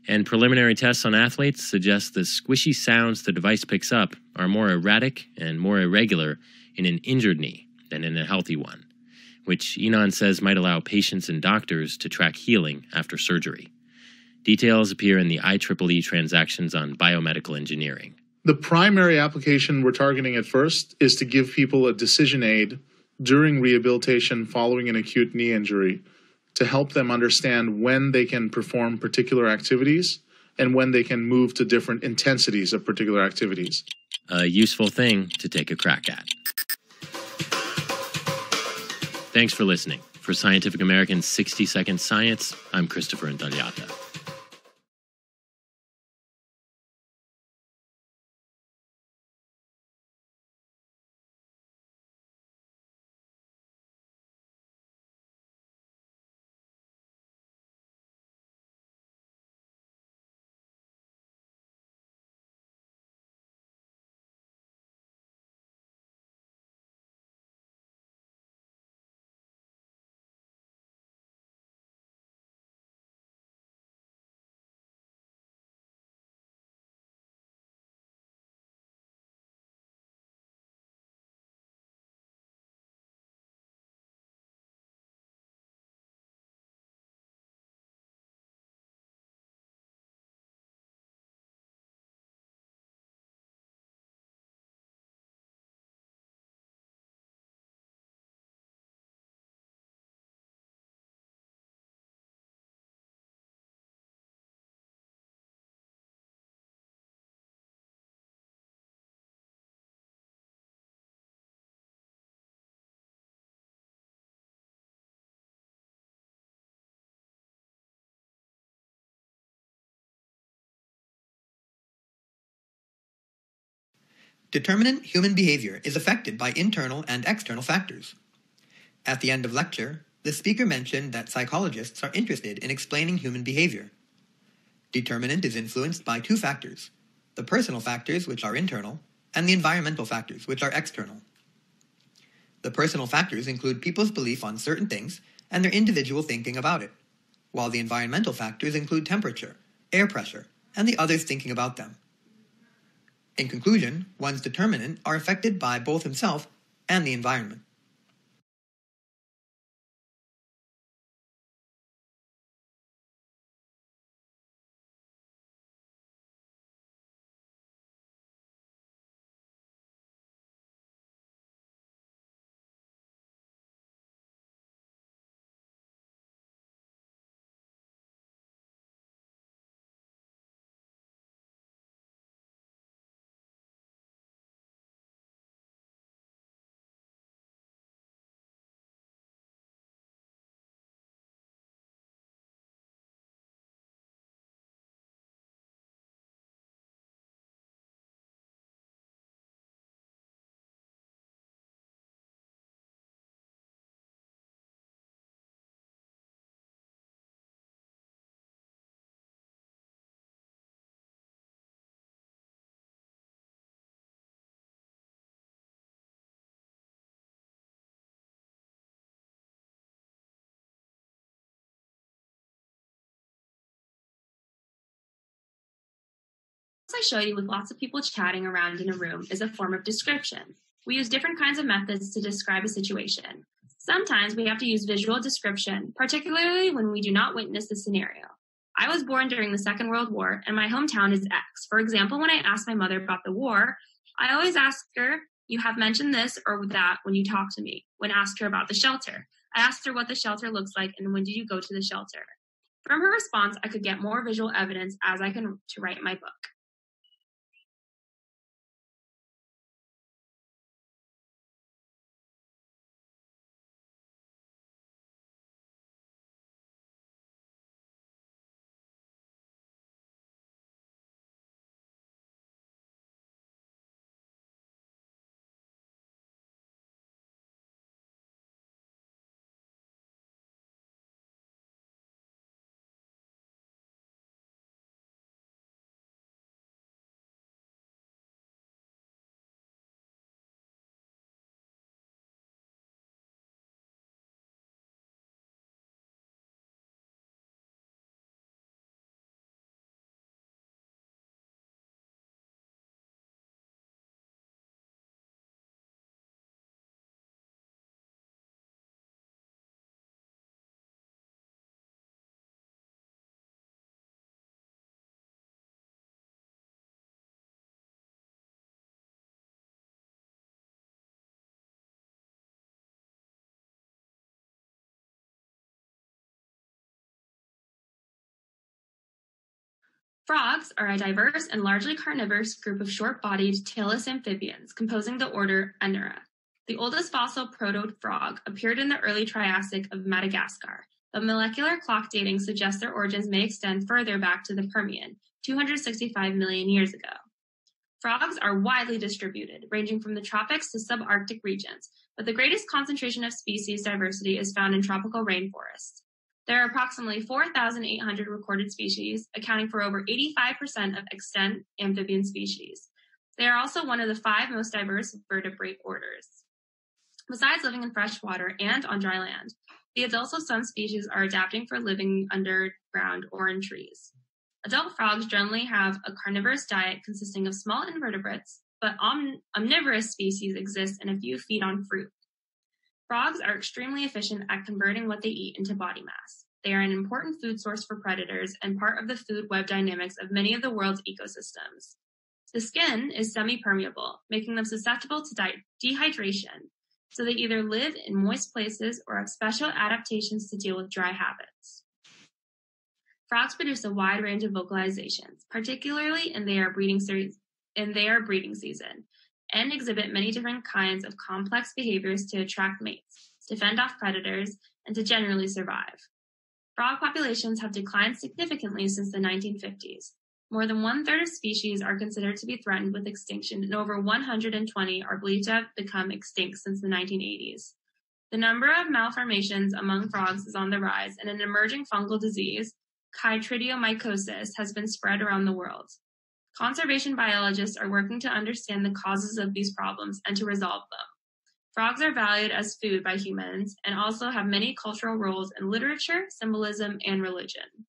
And preliminary tests on athletes suggest the squishy sounds the device picks up are more erratic and more irregular in an injured knee than in a healthy one, which Inan says might allow patients and doctors to track healing after surgery. Details appear in the IEEE transactions on biomedical engineering. The primary application we're targeting at first is to give people a decision aid during rehabilitation following an acute knee injury, to help them understand when they can perform particular activities and when they can move to different intensities of particular activities. A useful thing to take a crack at. Thanks for listening. For Scientific American's 60-Second Science, I'm Christopher Intagliata. Determinate human behavior is affected by internal and external factors. At the end of lecture, the speaker mentioned that psychologists are interested in explaining human behavior. Determinant is influenced by two factors, the personal factors, which are internal, and the environmental factors, which are external. The personal factors include people's belief on certain things and their individual thinking about it, while the environmental factors include temperature, air pressure, and the others thinking about them. In conclusion, one's determinant are affected by both himself and the environment. I show you with lots of people chatting around in a room is a form of description. We use different kinds of methods to describe a situation. Sometimes we have to use visual description, particularly when we do not witness the scenario. I was born during the Second World War, and my hometown is X. For example, when I ask my mother about the war, I always ask her, "You have mentioned this or that when you talk to me." When I asked her about the shelter, I asked her what the shelter looks like and when did you go to the shelter. From her response, I could get more visual evidence as I can to write my book. Frogs are a diverse and largely carnivorous group of short-bodied, tailless amphibians composing the order Anura. The oldest fossil proto-frog appeared in the early Triassic of Madagascar, but molecular clock dating suggests their origins may extend further back to the Permian, 265 million years ago. Frogs are widely distributed, ranging from the tropics to subarctic regions, but the greatest concentration of species diversity is found in tropical rainforests. There are approximately 4,800 recorded species, accounting for over 85% of extant amphibian species. They are also one of the 5 most diverse vertebrate orders. Besides living in fresh water and on dry land, the adults of some species are adapting for living underground or in trees. Adult frogs generally have a carnivorous diet consisting of small invertebrates, but omnivorous species exist and a few feed on fruit. Frogs are extremely efficient at converting what they eat into body mass. They are an important food source for predators and part of the food web dynamics of many of the world's ecosystems. The skin is semi-permeable, making them susceptible to dehydration, so they either live in moist places or have special adaptations to deal with dry habits. Frogs produce a wide range of vocalizations, particularly in their breeding season, and exhibit many different kinds of complex behaviors to attract mates, to fend off predators, and to generally survive. Frog populations have declined significantly since the 1950s. More than 1/3 of species are considered to be threatened with extinction, and over 120 are believed to have become extinct since the 1980s. The number of malformations among frogs is on the rise, and an emerging fungal disease, chytridiomycosis, has been spread around the world. Conservation biologists are working to understand the causes of these problems and to resolve them. Frogs are valued as food by humans and also have many cultural roles in literature, symbolism, and religion.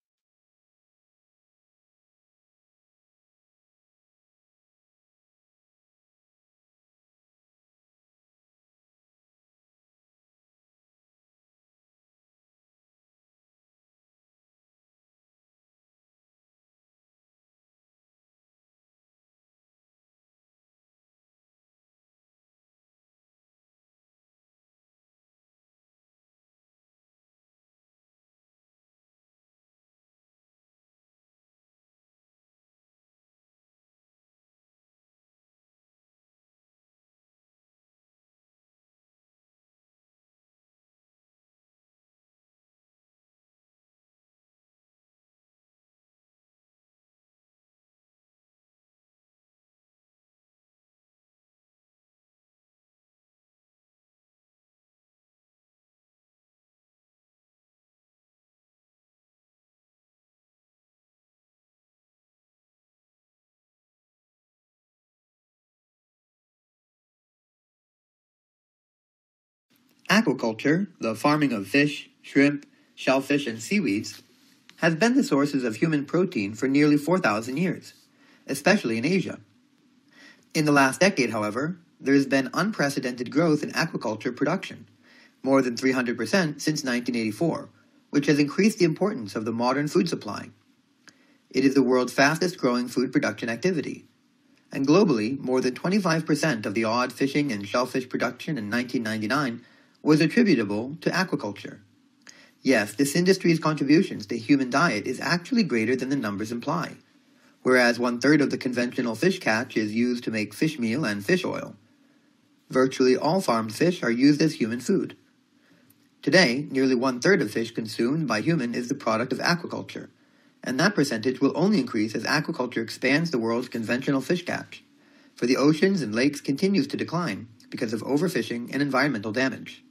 Aquaculture, the farming of fish, shrimp, shellfish, and seaweeds, has been the sources of human protein for nearly 4,000 years, especially in Asia. In the last decade, however, there has been unprecedented growth in aquaculture production, more than 300% since 1984, which has increased the importance of the modern food supply. It is the world's fastest growing food production activity. And globally, more than 25% of the odd fishing and shellfish production in 1999 was attributable to aquaculture. Yes, this industry's contributions to human diet is actually greater than the numbers imply, whereas 1/3 of the conventional fish catch is used to make fish meal and fish oil. Virtually all farmed fish are used as human food. Today, nearly 1/3 of fish consumed by humans is the product of aquaculture, and that percentage will only increase as aquaculture expands the world's conventional fish catch, for the oceans and lakes continues to decline because of overfishing and environmental damage.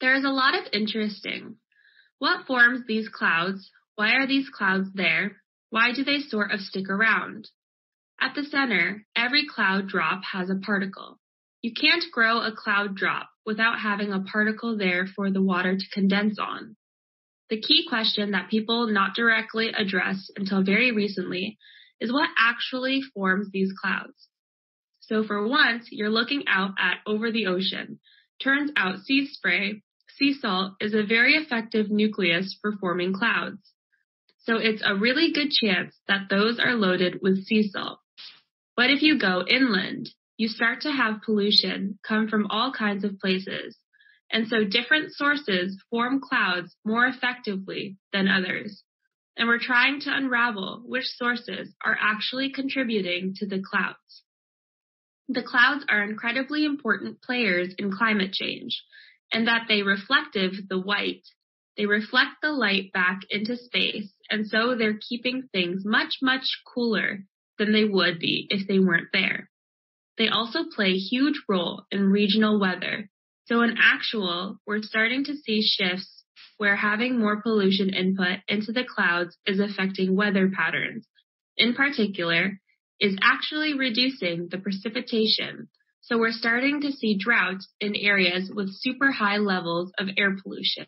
There is a lot of interesting. What forms these clouds? Why are these clouds there? Why do they sort of stick around? At the center, every cloud drop has a particle. You can't grow a cloud drop without having a particle there for the water to condense on. The key question that people not directly address until very recently is what actually forms these clouds. So for once, you're looking out at over the ocean. Turns out sea spray, sea salt, is a very effective nucleus for forming clouds. So it's a really good chance that those are loaded with sea salt. But if you go inland, you start to have pollution come from all kinds of places. And so different sources form clouds more effectively than others. And we're trying to unravel which sources are actually contributing to the clouds. The clouds are incredibly important players in climate change, and that they reflective the white They reflect the light back into space, and so they're keeping things much, much cooler than they would be if they weren't there. They also play a huge role in regional weather. So in actual, we're starting to see shifts where having more pollution input into the clouds is affecting weather patterns. In particular, is actually reducing the precipitation. So we're starting to see droughts in areas with super high levels of air pollution.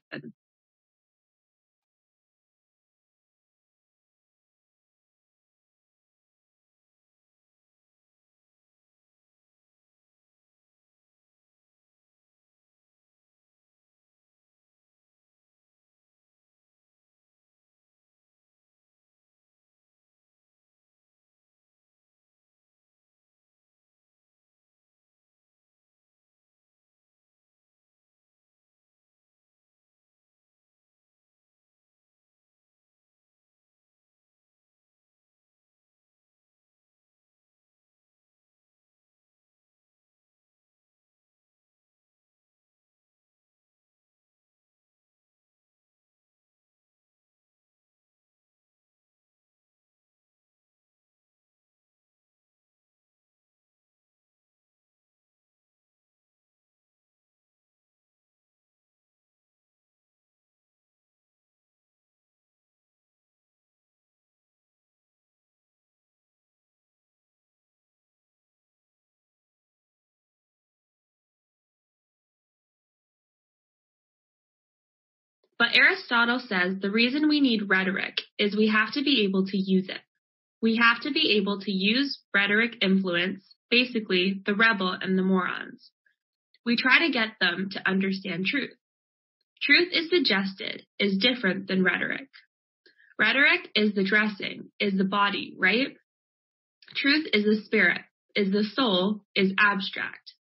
But Aristotle says the reason we need rhetoric is we have to be able to use it. We have to be able to use rhetoric influence, basically the rebel and the morons. We try to get them to understand truth. Truth is suggested, is different than rhetoric. Rhetoric is the dressing, is the body, right? Truth is the spirit, is the soul, is abstract.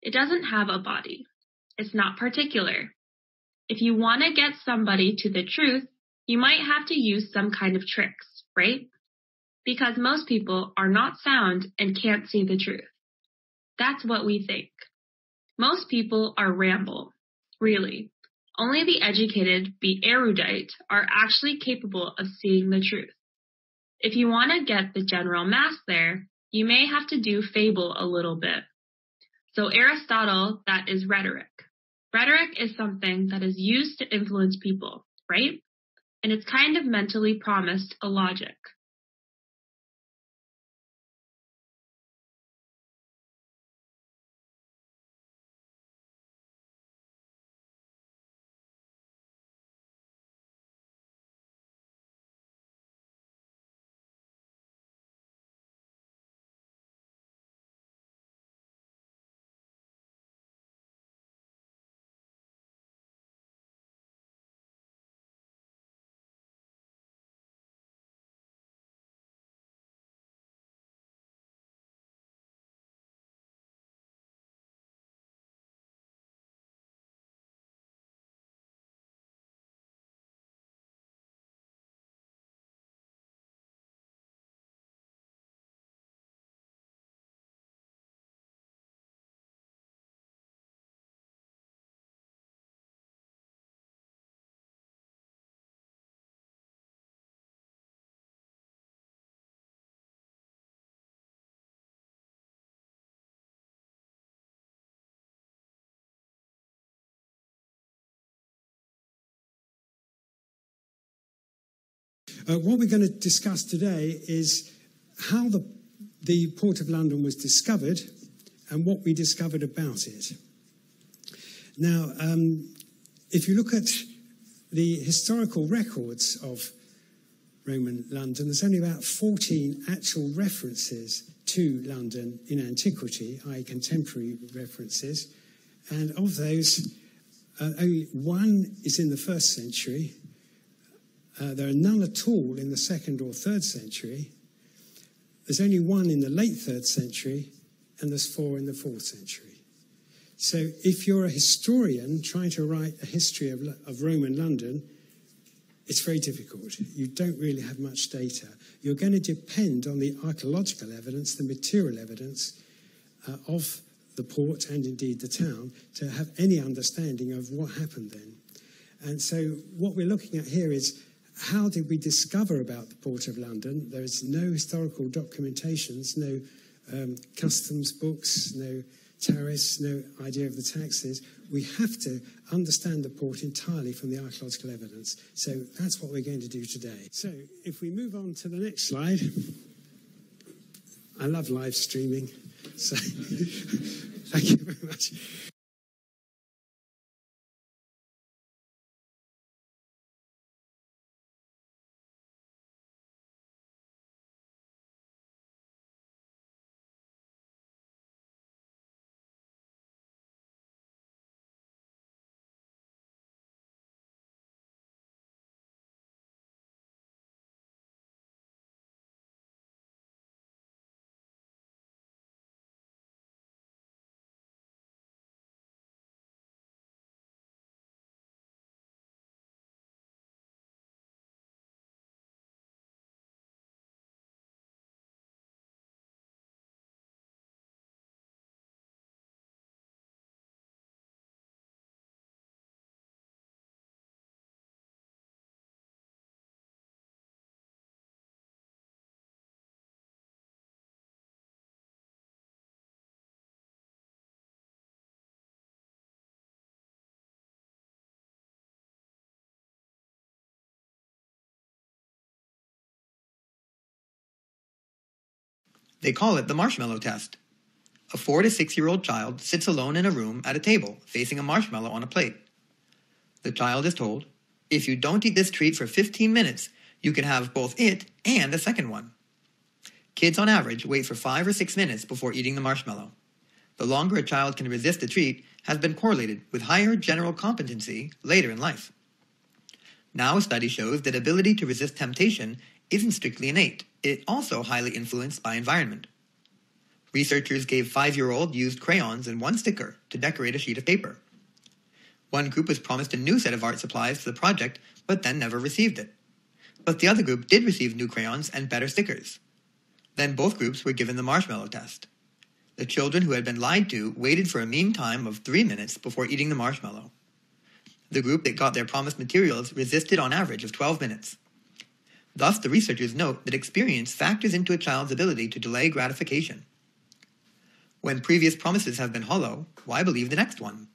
It doesn't have a body. It's not particular. If you want to get somebody to the truth, you might have to use some kind of tricks, right? Because most people are not sound and can't see the truth. That's what we think. Most people are ramble, really. Only the educated, be erudite, are actually capable of seeing the truth. If you want to get the general mass there, you may have to do fable a little bit. So Aristotle, that is rhetoric. Rhetoric is something that is used to influence people, right? And it's kind of mentally promised a logic. What we're going to discuss today is how the Port of London was discovered and what we discovered about it. Now, if you look at the historical records of Roman London, there's only about 14 actual references to London in antiquity, i.e. contemporary references, and of those, only one is in the 1st century. There are none at all in the 2nd or 3rd century. There's only one in the late 3rd century, and there's 4 in the 4th century. So if you're a historian trying to write a history of Roman London, it's very difficult. You don't really have much data. You're going to depend on the archaeological evidence, the material evidence of the port and indeed the town to have any understanding of what happened then. And so what we're looking at here is, how did we discover about the Port of London? There is no historical documentations, no customs books, no tariffs, no idea of the taxes. We have to understand the port entirely from the archaeological evidence. So that's what we're going to do today. So if we move on to the next slide. I love live streaming, so thank you very much. They call it the marshmallow test. A 4 to 6-year-old child sits alone in a room at a table, facing a marshmallow on a plate. The child is told, if you don't eat this treat for 15 minutes, you can have both it and a second one. Kids on average wait for 5 or 6 minutes before eating the marshmallow. The longer a child can resist the treat has been correlated with higher general competency later in life. Now a study shows that ability to resist temptation isn't strictly innate. It's also highly influenced by environment. Researchers gave 5-year-olds used crayons and 1 sticker to decorate a sheet of paper. One group was promised a new set of art supplies for the project, but then never received it. But the other group did receive new crayons and better stickers. Then both groups were given the marshmallow test. The children who had been lied to waited for a mean time of 3 minutes before eating the marshmallow. The group that got their promised materials resisted on average of 12 minutes. Thus, the researchers note that experience factors into a child's ability to delay gratification. When previous promises have been hollow, why believe the next one?